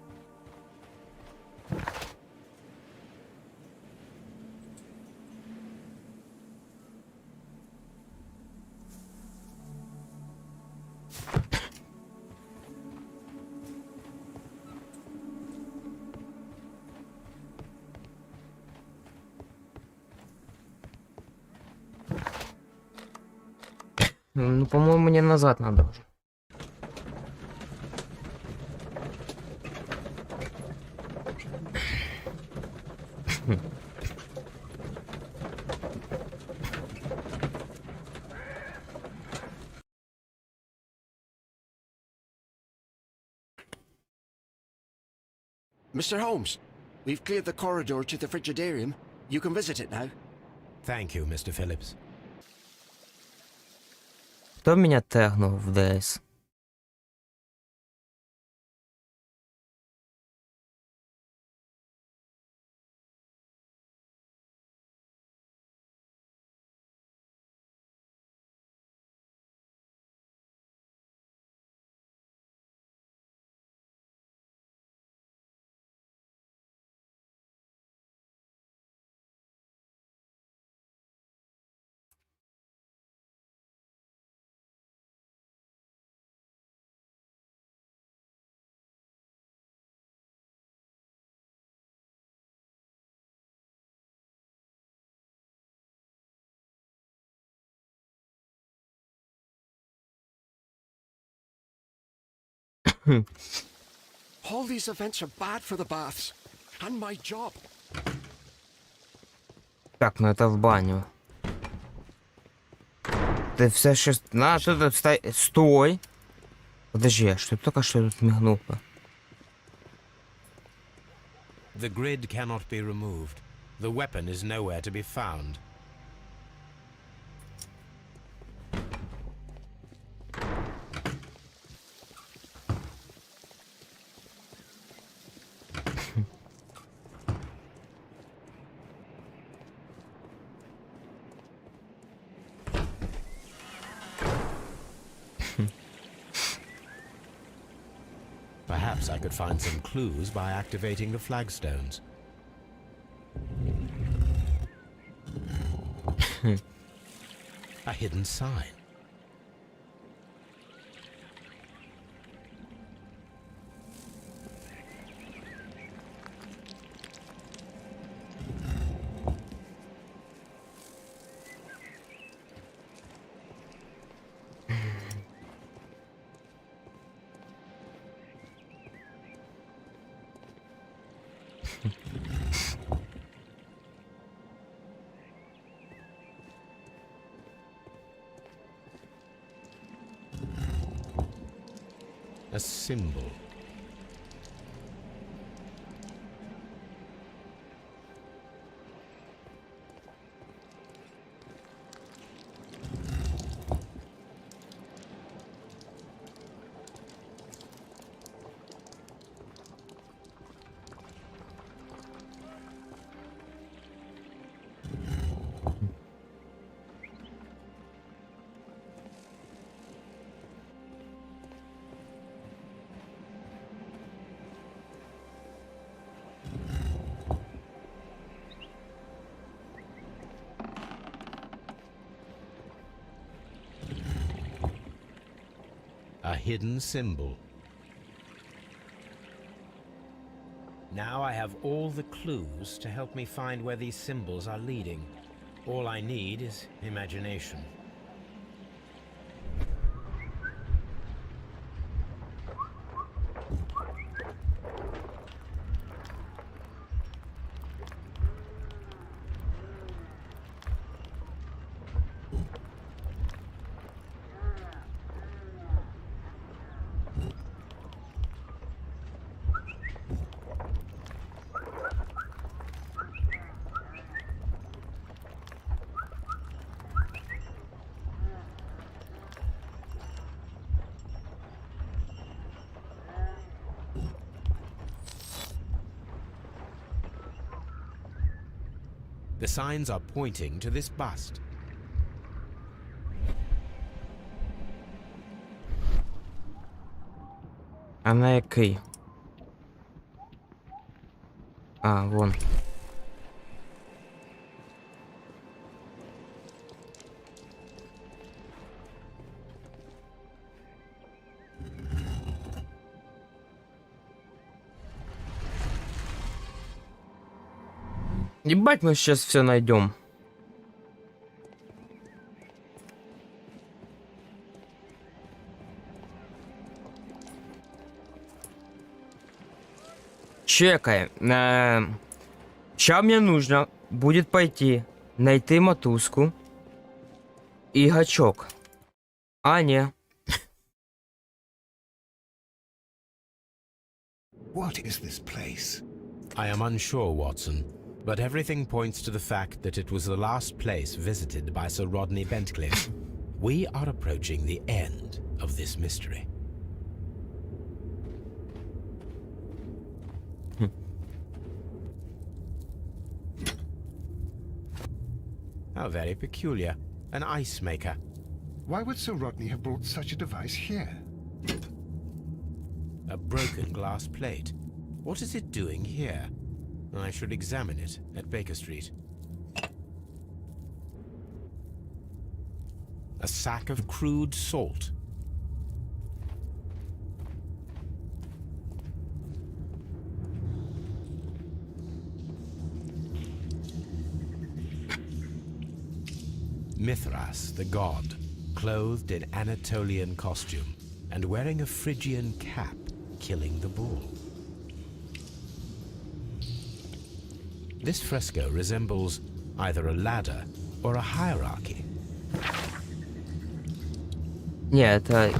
Ну, по-моему, мне назад надо уже. Mr. Holmes, we've cleared the corridor to the Frigidarium. You can visit it now. Thank you, Mr. Phillips. Кто меня тегнул в ДС? All these events are bad for the baths. And my job. Так, ну это в баню. Ты все ще... На, тут стой. Стой! Подожди, а что только что тут мигнуло? The grid cannot be removed. The weapon is nowhere to be found. Perhaps I could find some clues by activating the flagstones. A hidden sign. A symbol. A hidden symbol. Now I have all the clues to help me find where these symbols are leading. All I need is imagination. The signs are pointing to this bust. А на який? А, вон. Ебать, мы сейчас все найдем. Чекай. Сейчас мне нужно будет пойти найти мотузку и гачок. А, не. What is this place? I am unsure, Watson, but everything points to the fact that it was the last place visited by Sir Rodney Bentcliffe. We are approaching the end of this mystery. How very peculiar. An ice maker. Why would Sir Rodney have brought such a device here? A broken glass plate. What is it doing here? I should examine it at Baker Street. A sack of crude salt. Mithras, the god, clothed in Anatolian costume and wearing a Phrygian cap, killing the bull. This fresco resembles either a ladder or a hierarchy. Не, это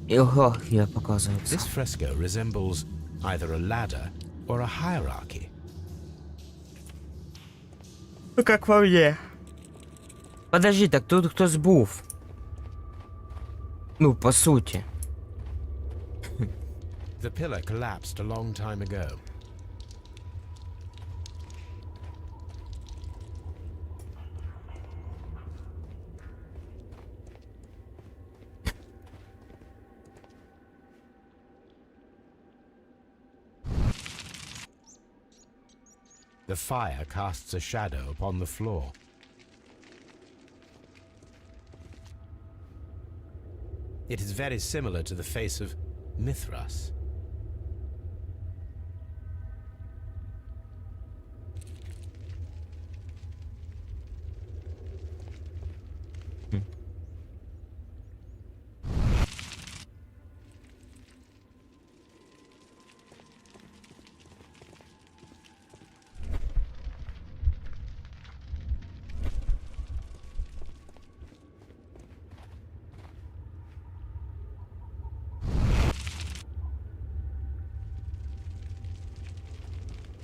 иерархия показывается. This fresco resembles either a ladder or a hierarchy. Ну как во мне. Подожди, так тут хтось був. Ну, по сути. The pillar collapsed a long time ago. The fire casts a shadow upon the floor. It is very similar to the face of Mithras.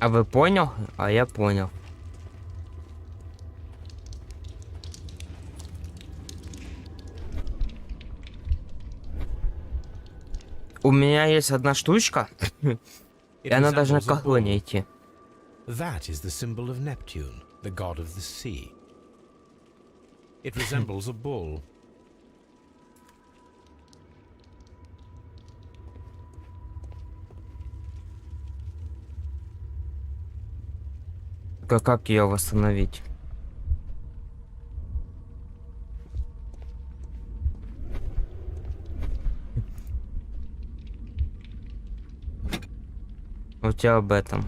А ви понял? А я понял. У меня есть одна штучка, и она должна к охоне идти. That is the symbol of Neptune, the god of the sea. It resembles a bull. Как ее восстановить? У тебя об этом.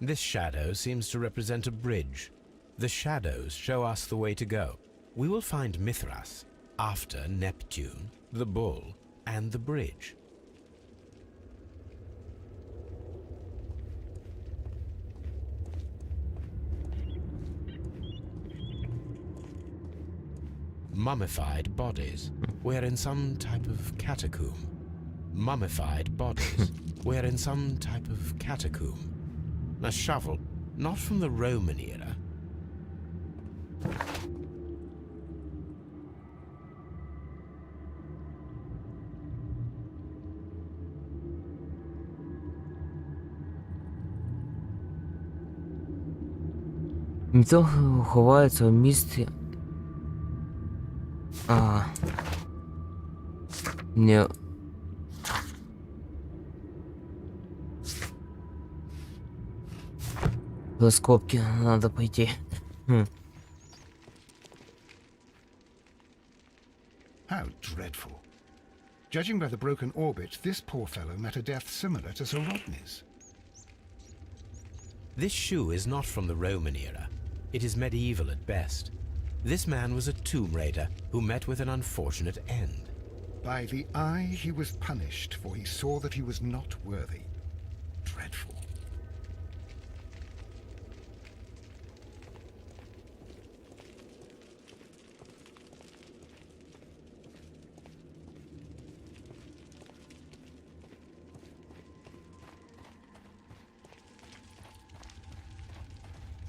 This shadow seems to represent a bridge. The shadows show us the way to go. We will find Mithras after Neptune, the bull, and the bridge. Mummified bodies. We're in some type of catacomb. Mummified bodies. We're in some type of catacomb. A shovel, not from the Roman era. Мітох ховається в місті. Не. До скобки надо пойти. How dreadful. Judging by the broken orbit, this poor fellow met a death similar to Sir Rodney's. This shoe is not from the Roman era. It is medieval at best. This man was a tomb raider who met with an unfortunate end. By the eye he was punished, for he saw that he was not worthy. Dreadful.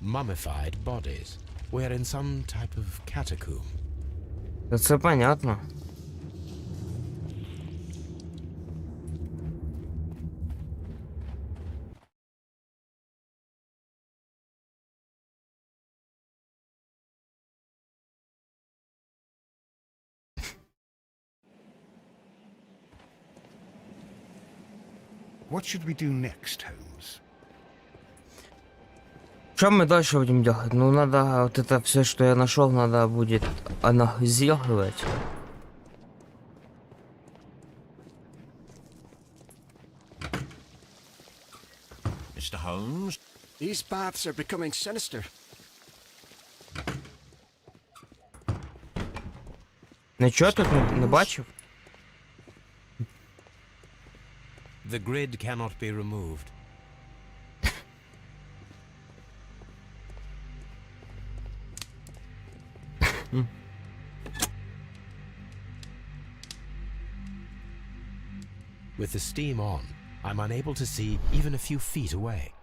Mummified bodies. We're in some type of catacomb. Це понятно. What should we do next, Holmes? Что мы дальше будем делать? Ну, надо вот это все, что я нашел, надо будет анализировать. Mr. Holmes? These baths are becoming sinister. Нічого тут не бачив? The grid cannot be removed. With the steam on, I'm unable to see even a few feet away.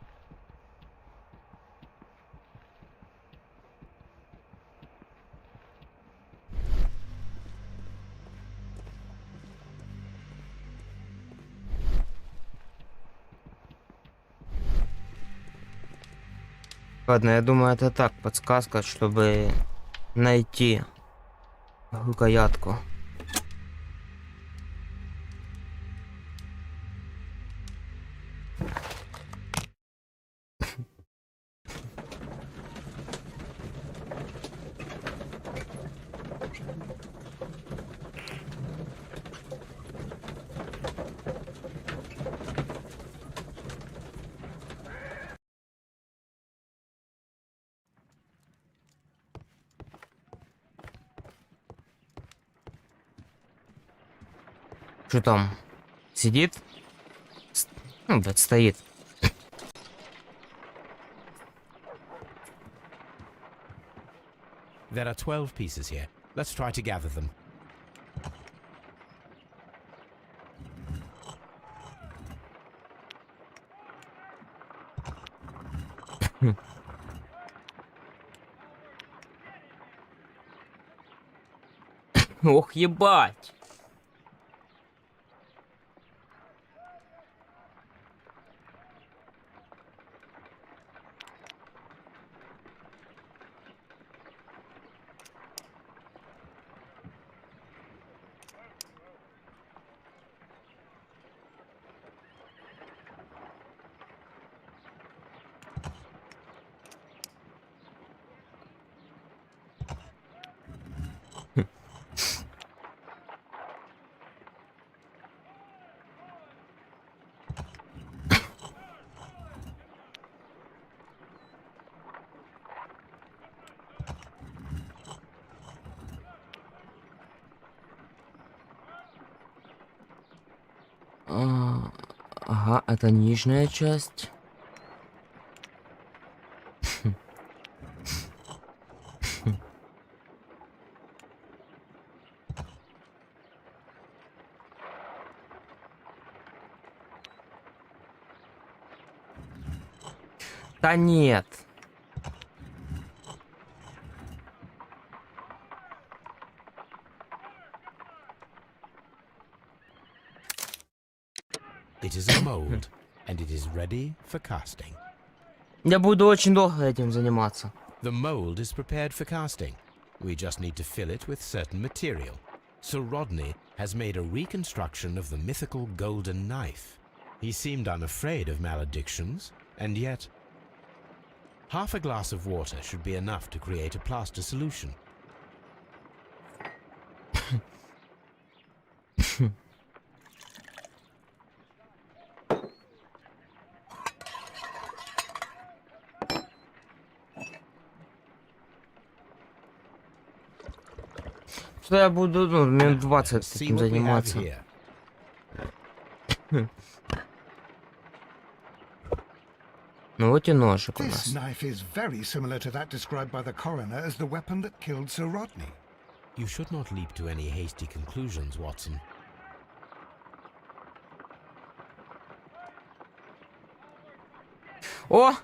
Ладно, я думаю, это так, подсказка, чтобы найти рукоятку. Что там? Сидит? Ну, блядь, стоит. There are 12 pieces here. Let's try to gather them. Ох, ебать. Ага, это нижняя часть. Да нет. It is a mold, and it is ready for casting. Я буду очень долго этим заниматься. The mold is prepared for casting. We just need to fill it with certain material. Sir Rodney has made a reconstruction of the mythical golden knife. He seemed unafraid of maledictions, and yet half a glass of water should be enough to create a plaster solution. Что я буду, ну, минут 20 See таким what we have заниматься. here. Ну вот и ножик у This нас. knife is very similar to that described by the coroner as the weapon that killed Sir Rodney. You should not leap to any hasty conclusions, Watson. О!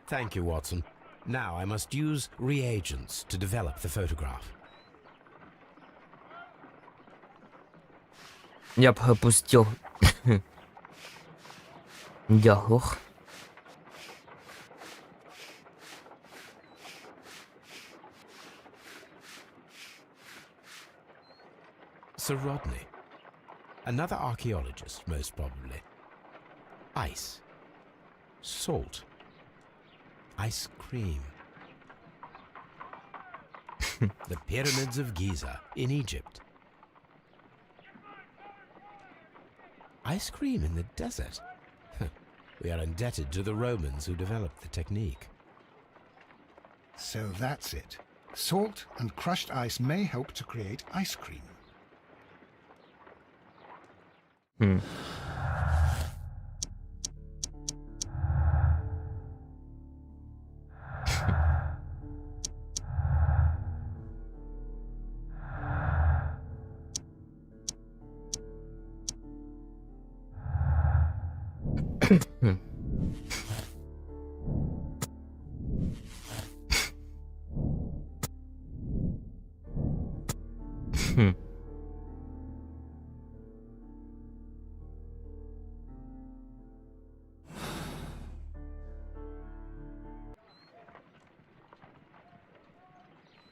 Thank you, Watson. Now I must use reagents to develop the photograph. Я пропустил. Диалог. Sir Rodney. Another archaeologist, most probably. Ice. Salt. Ice cream. The pyramids of Giza in Egypt. Ice cream in the desert. We are indebted to the Romans who developed the technique. So that's it. Salt and crushed ice may help to create ice cream.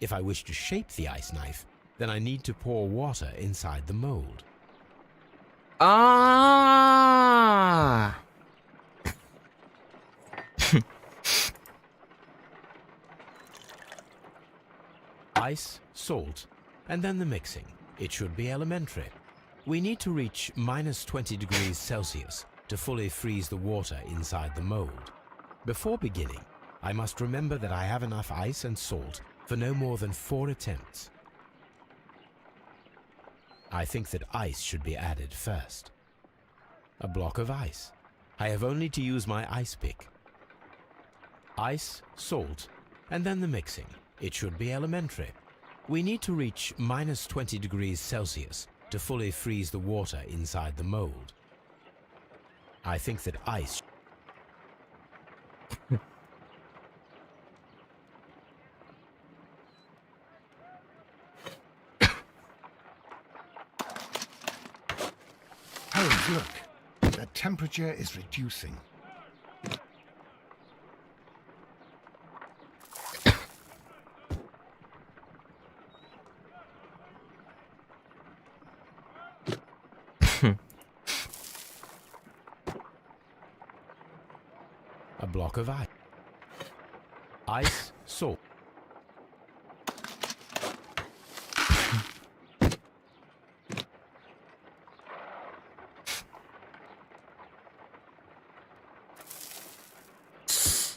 If I wish to shape the ice knife, then I need to pour water inside the mold. А. Ice, salt, and then the mixing. It should be elementary. We need to reach minus 20 degrees Celsius to fully freeze the water inside the mold. Before beginning, I must remember that I have enough ice and salt for no more than 4 attempts. I think that ice should be added first. A block of ice. I have only to use my ice pick. Ice, salt, and then the mixing. It should be elementary. We need to reach minus 20 degrees Celsius to fully freeze the water inside the mold. I think that ice... Holmes, look. The temperature is reducing. A block of ice. Ice, salt.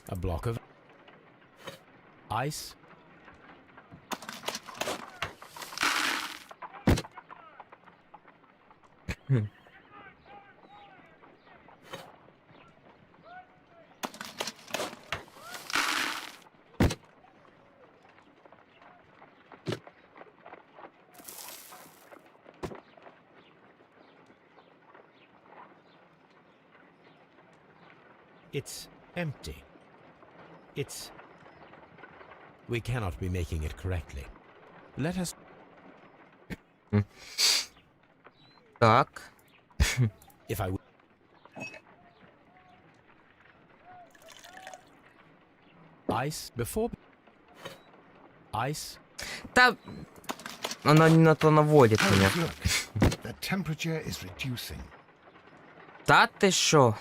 A block of ice. It's empty. It's... We cannot be making it correctly. Let us... Так. If I... Ice before... Ice... Та... Она не на то наводит меня. Holmes, look. The temperature is reducing. Та ти що?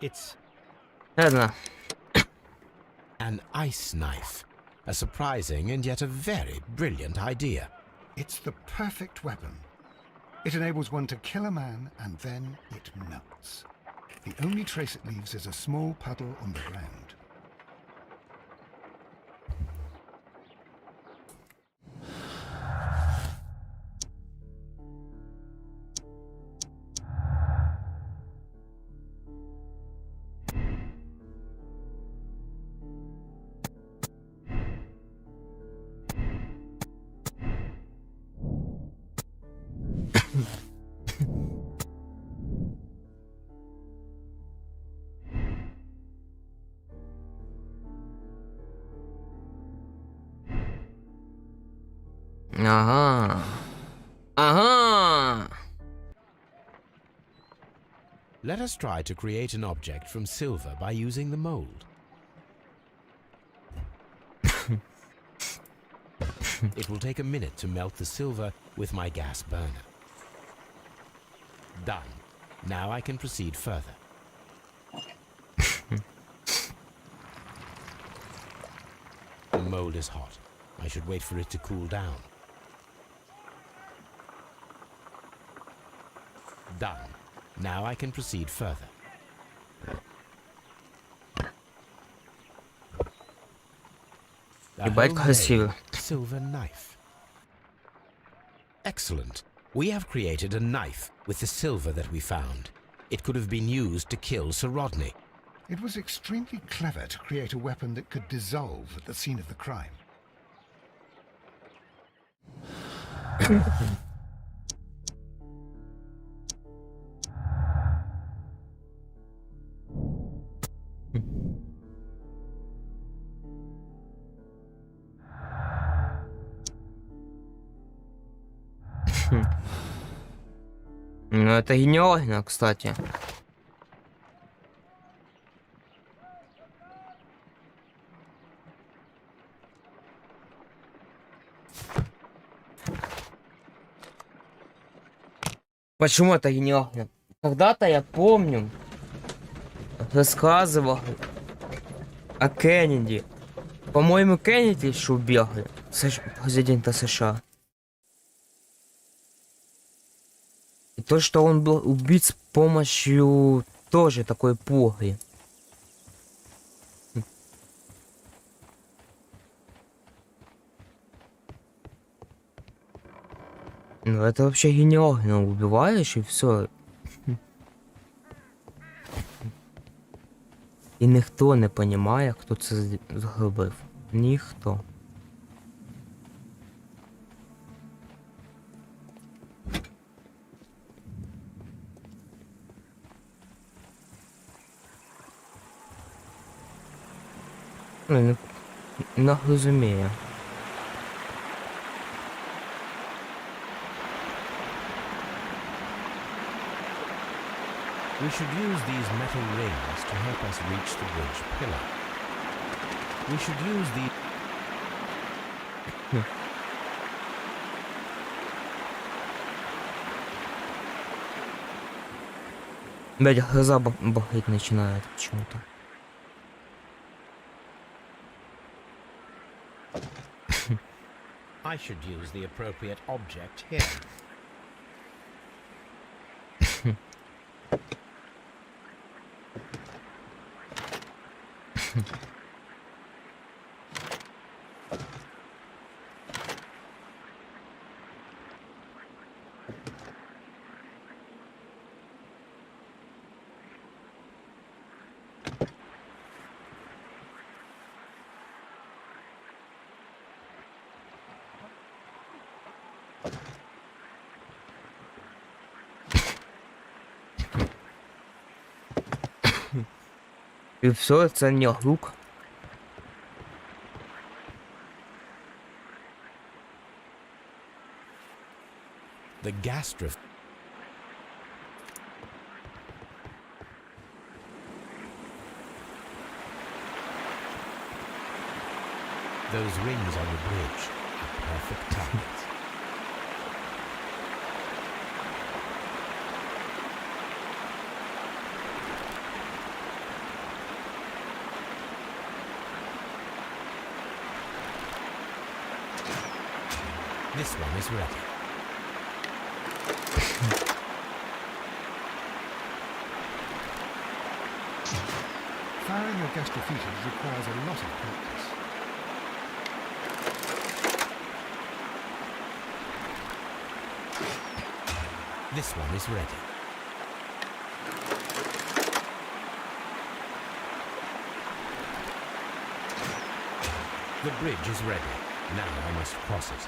It's Ладно. an ice knife. A surprising and yet a very brilliant idea. It's the perfect weapon. It enables one to kill a man and then it melts. The only trace it leaves is a small puddle on the ground. Ага. Ага. Let us try to create an object from silver by using the mold. It will take a minute to melt the silver with my gas burner. Done. Now I can proceed further. The mold is hot. I should wait for it to cool down. Done. Now I can proceed further. Ебать красиво. Silver knife. Excellent. We have created a knife with the silver that we found. It could have been used to kill Sir Rodney. It was extremely clever to create a weapon that could dissolve at the scene of the crime. Ну, это гениально, кстати. Почему это гениально? Когда-то я помню, рассказывал о Кеннеди. По-моему, Кеннеди еще убегали, президента США. И то, что он был убит с помощью тоже такой пули. Ну это вообще гениально, убиваешь и все. І ніхто не розуміє, хто це зробив. Ніхто. Ну, не розумію. We should use these metal rings to help us reach the bridge pillar. We should use the... Блять, глаза бахать начинают почему-то. I should use the appropriate object here. І все, це не глук. The gas drift. Those rings on the bridge are perfect targets. This one is ready. Firing your gas defeaters requires a lot of practice. This one is ready. The bridge is ready. Now I must cross it.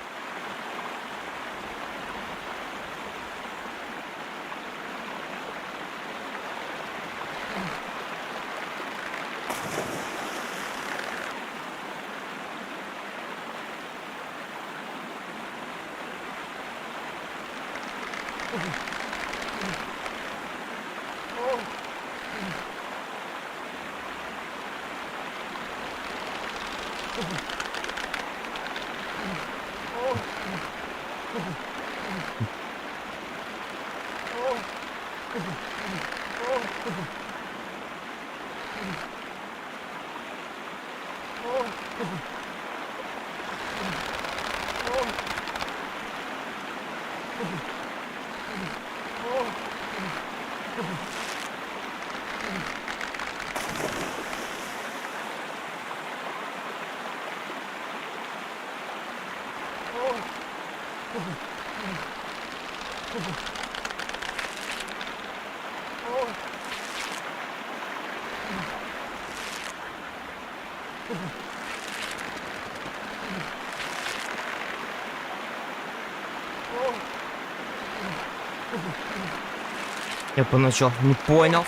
Я поначалу не понял.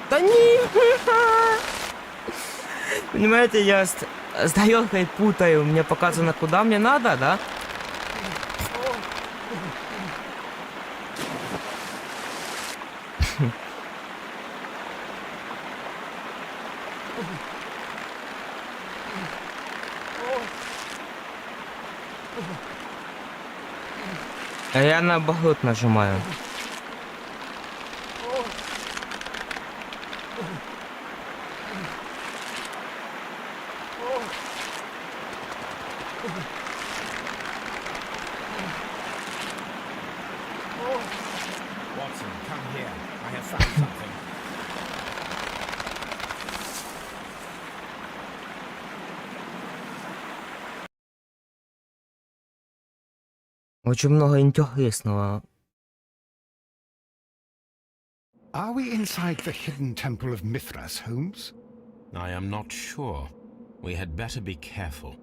Да не! Понимаете, я с тарелкой путаю. Мне показано, куда мне надо, да? А я наоборот нажимаю. Watson, come here. I have found something. Очень много интересного. Are we inside the hidden temple of Mithras, Holmes? I am not sure. We had better be careful.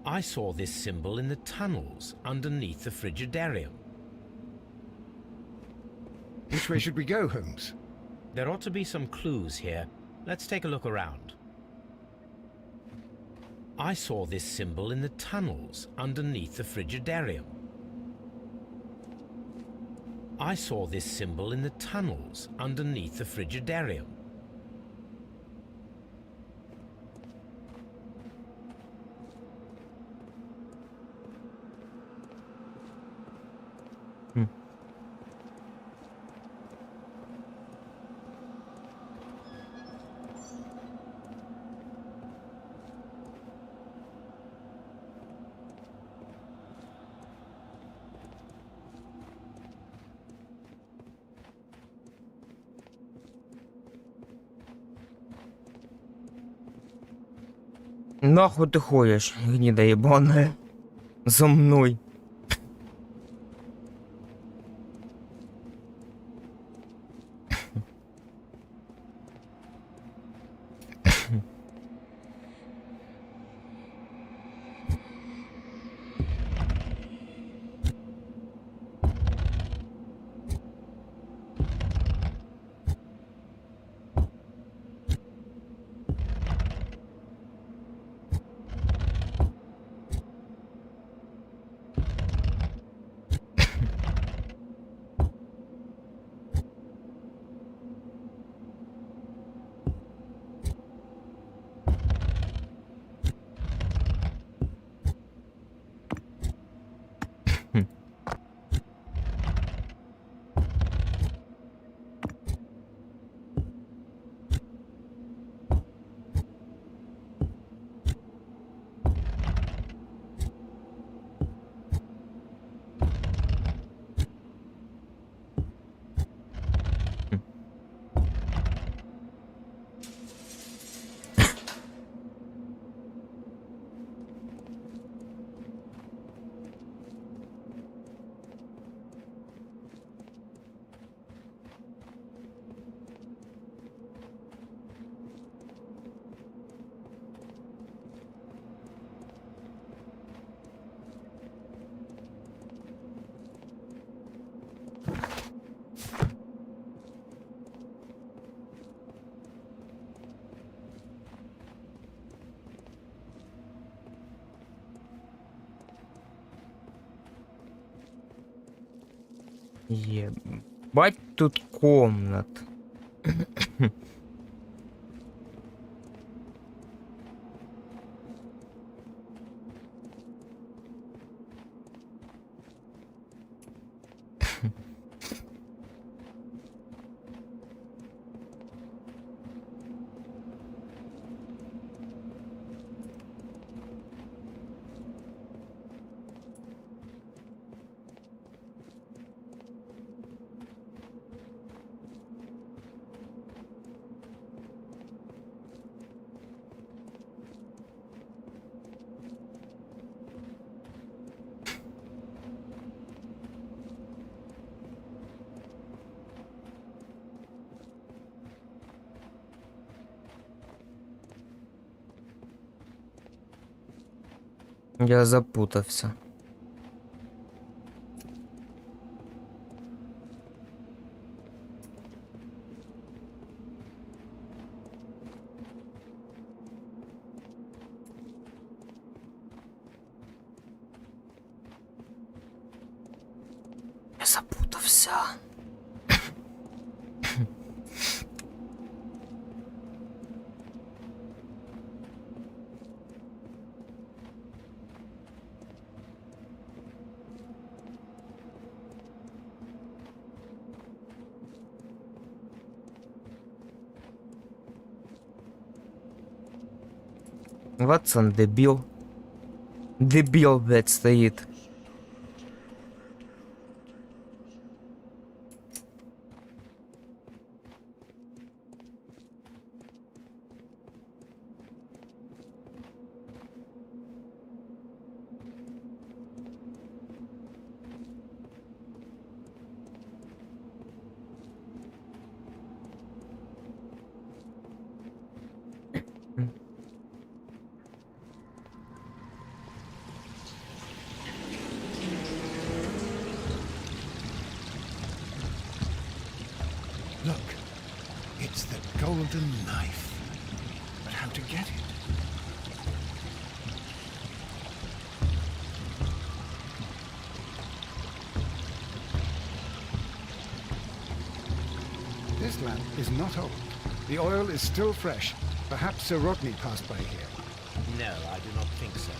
I saw this symbol in the tunnels underneath the Frigidarium. Which way should we go, Holmes? There ought to be some clues here. Let's take a look around. I saw this symbol in the tunnels underneath the Frigidarium. I saw this symbol in the tunnels underneath the Frigidarium. Нахуй ты ходишь, гнида ебаная, за мной. Ебать тут комнат. Я запутався. Я запутався. Ватсон дебіл. Дебіл, блядь, стоїть. Look, it's the golden knife. But how to get it? This lamp is not old. The oil is still fresh. Perhaps Sir Rodney passed by here. No, I do not think so.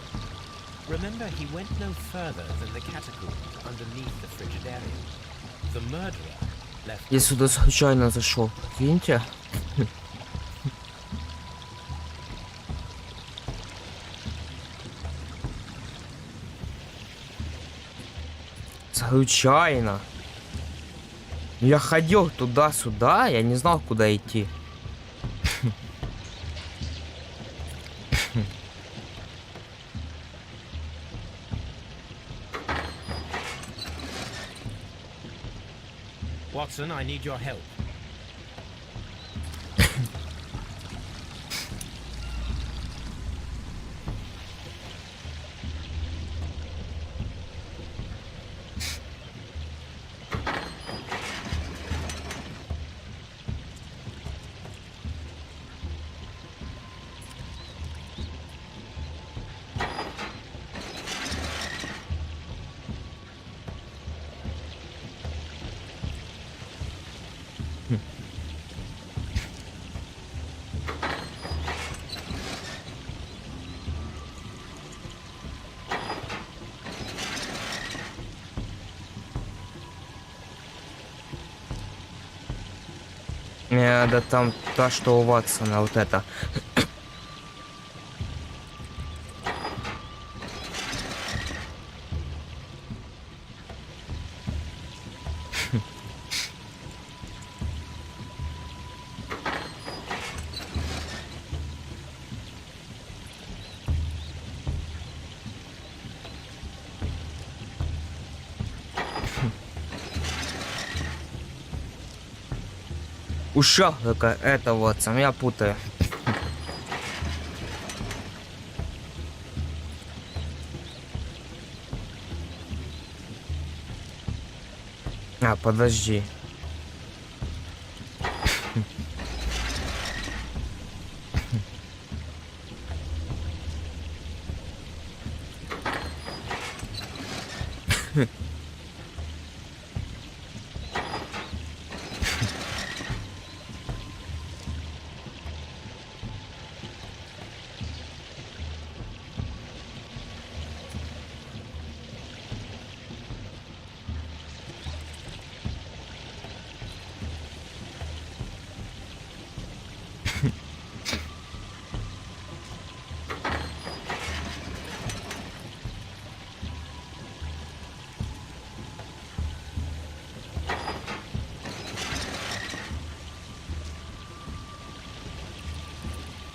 Remember, he went no further than the catacombs underneath the Frigidarium. The murderer left... Я сюда случайно зашел. Прикиньте. Случайно. Я ходил туда-сюда, я не знал, куда идти. Watson, I need your help. Мне надо там та, что у Ватсона, вот это. У Шерлока это Ватсон, я путаю. А, подожди.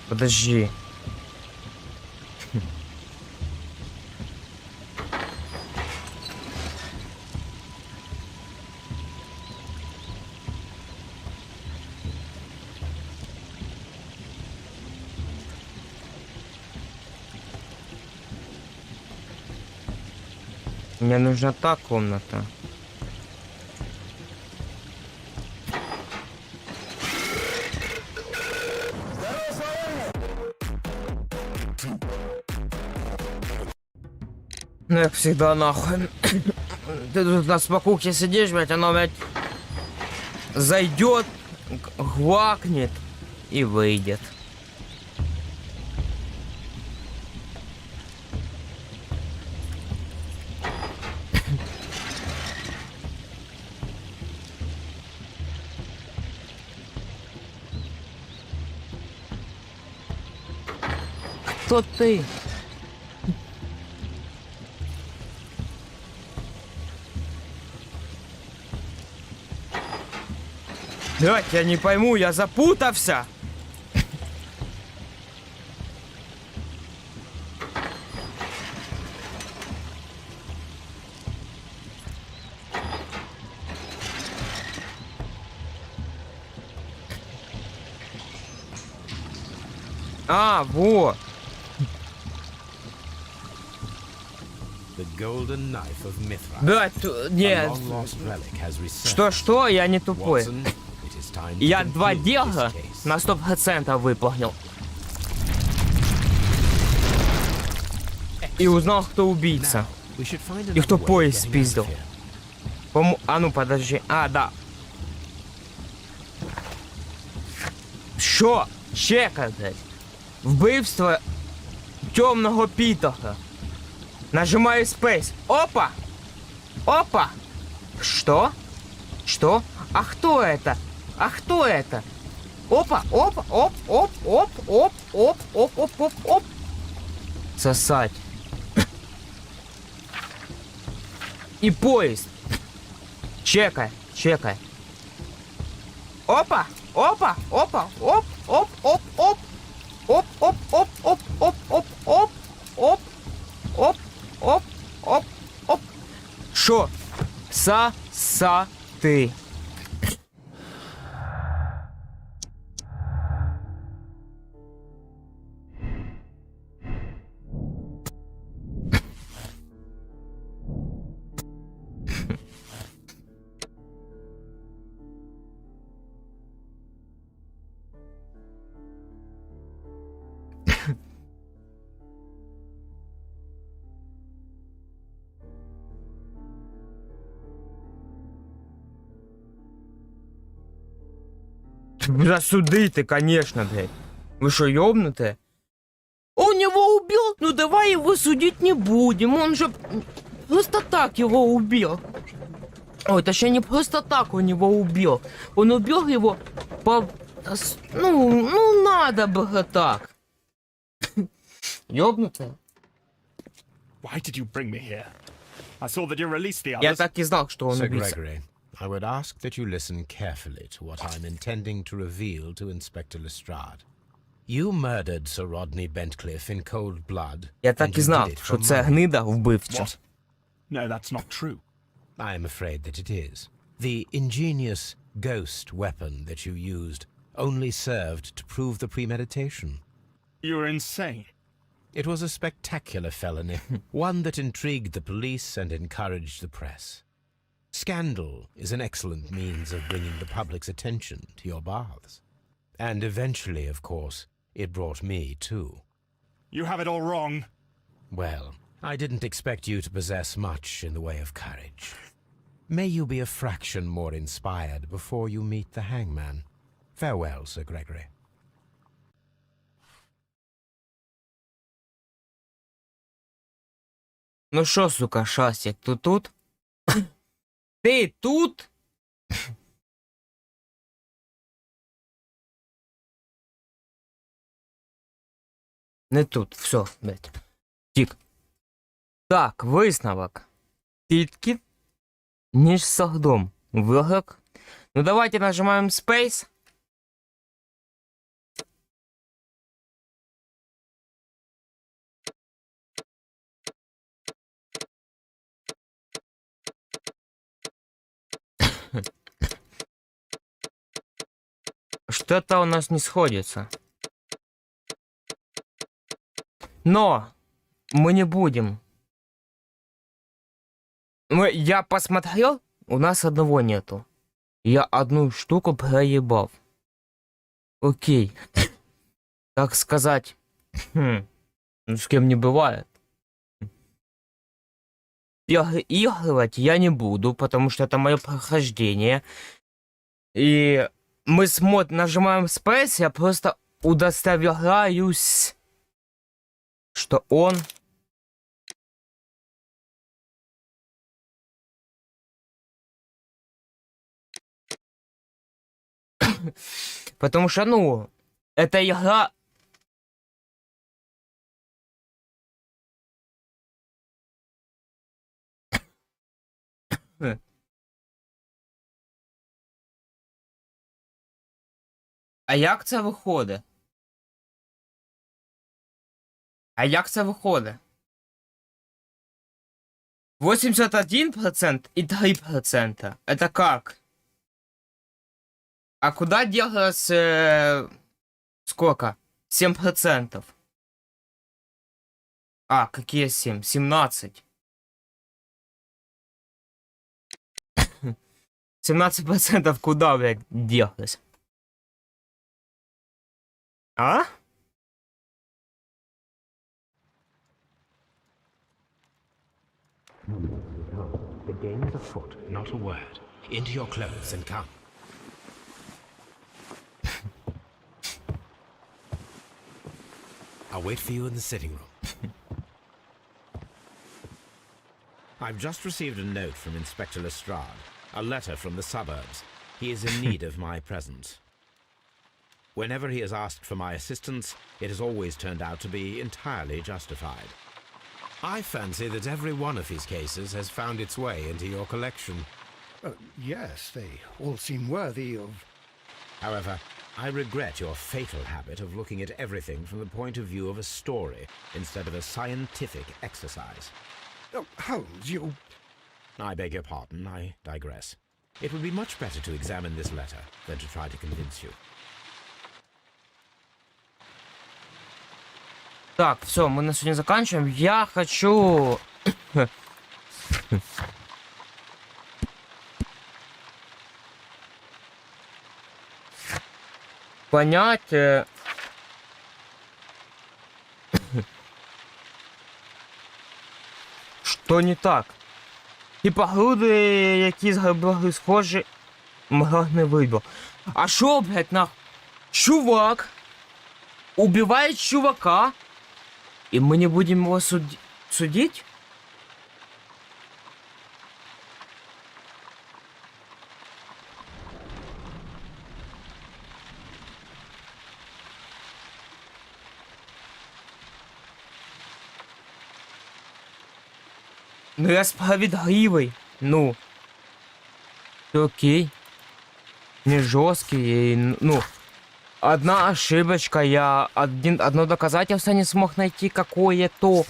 Подожди. Мне нужна та комната. Ну, как всегда, нахуй. Ты тут на спокуке сидишь, блядь, оно, блядь, зайдет, гвакнет и выйдет. Кто ты? Блядь, я не пойму, я запутался. А, во. The golden knife of Mithras. Да, A нет. long-lost relic has resurfaced. Что, я не тупой. Watson, it is time to Я conclude 2 this дела case. на 100% выполнил. И узнал, кто убийца. We should find И кто another way of поезд getting out of спиздил. here. А ну подожди. А, да. Що? Чекай, блядь. Вбивство темного Питера. Нажимаю Space. Опа! Опа! Что? Что? А кто это? А кто это? Опа! Опа! Оп! Оп! Оп! Оп! Оп! Оп! Оп! Оп! Оп! Сосать. И поезд. Чекай, чекай. Опа! Опа! Опа! Оп! Оп! Оп! Оп! Оп! Оп! Оп! Оп! Оп! Оп! Оп! Оп! Оп! Оп! Оп! Оп! Шо? Са-са-ты. Да судите, конечно, блядь. Вы что, ёбнутые? Он его убил? Ну давай его судить не будем. Он же просто так его убил. Ой, точнее, не просто так он его убил. Он убил его по... Ну, надо было так. Ёбнутые. Why did you bring me here? I saw that you released the Я others. так и знал, что он Sir убийца. Gregory, I would ask that you listen carefully to what I'm intending to reveal to Inspector Lestrade. You murdered Sir Rodney Bentcliffe in cold blood. Я and так і you знав, did it що for це money. гнида вбивця. What? No, that's not true. I am afraid that it is. The ingenious ghost weapon that you used only served to prove the premeditation. You're insane. It was a spectacular felony, one that intrigued the police and encouraged the press. Scandal is an excellent means of bringing the public's attention to your baths. And eventually, of course, it brought me too. You have it all wrong. Well, I didn't expect you to possess much in the way of courage. May you be a fraction more inspired before you meet the hangman. Farewell, Sir Gregory. Ну шо, сука, Шастик, ты тут? Ты тут? Не тут, все, блядь. Тік. Так, висновок. Підкіт, ніж сагдом. Виграк. Ну давайте нажимаем Space. Что-то у нас не сходится. Но мы не будем Я посмотрел, у нас одного нету. Я одну штуку проебал. Окей. Так сказать, ну, с кем не бывает. Переигрывать я не буду, потому что это мое прохождение. И мы нажимаем Space, я просто удостоверяюсь, что он... Потому что, ну, эта игра... А як це виходить? А як це виходить? 81% и 3%. Это как? А куда делось... сколько? 7%. А, какие 7? 17. 17% куда, блядь, делось? А? The game is afoot, not a word. Into your clothes and come. I'll wait for you in the sitting room. I've just received a note from Inspector Lestrade, a letter from the suburbs. He is in need of my presence. Whenever he has asked for my assistance, it has always turned out to be entirely justified. I fancy that every one of his cases has found its way into your collection. Yes, they all seem worthy of... However, I regret your fatal habit of looking at everything from the point of view of a story instead of a scientific exercise. Oh, Holmes, you... I beg your pardon, I digress. It would be much better to examine this letter than to try to convince you. Так, все, мы на сегодня заканчиваем. Я хочу... понять... Що не так? Типа груди, які були схожі, не вибив. А що, блядь, нахуй? Чувак убивает чувака, и мы не будем его судить? Ну я справедливый, ну. Окей. Не жесткий, ну. Одна ошибочка, я одно доказательство не смог найти какое-то.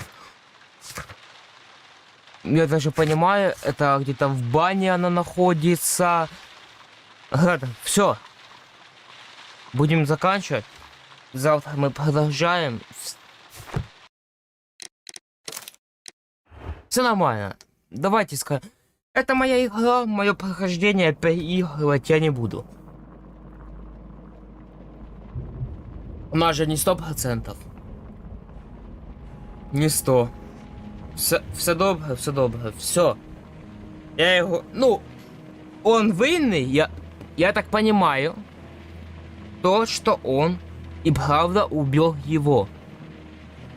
Я даже понимаю, это где-то в бане она находится. Все. Будем заканчивать. Завтра мы продолжаем. Все нормально. Давайте скажем. Это моя игра, мое прохождение, переигрывать я не буду. У нас же не 100%. Не 100. Все добре, все добре, все. Я его... Ну, он винный, я так понимаю. То, что он и правда убил его.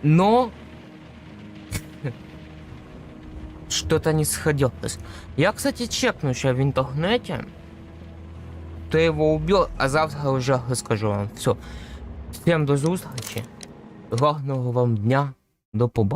Но... Что-то не сходилось. Я, кстати, чекну сейчас в интернете. Кто его убил, а завтра уже расскажу вам. Все. Всем до зустрічі. Гарного вам дня. До побачення.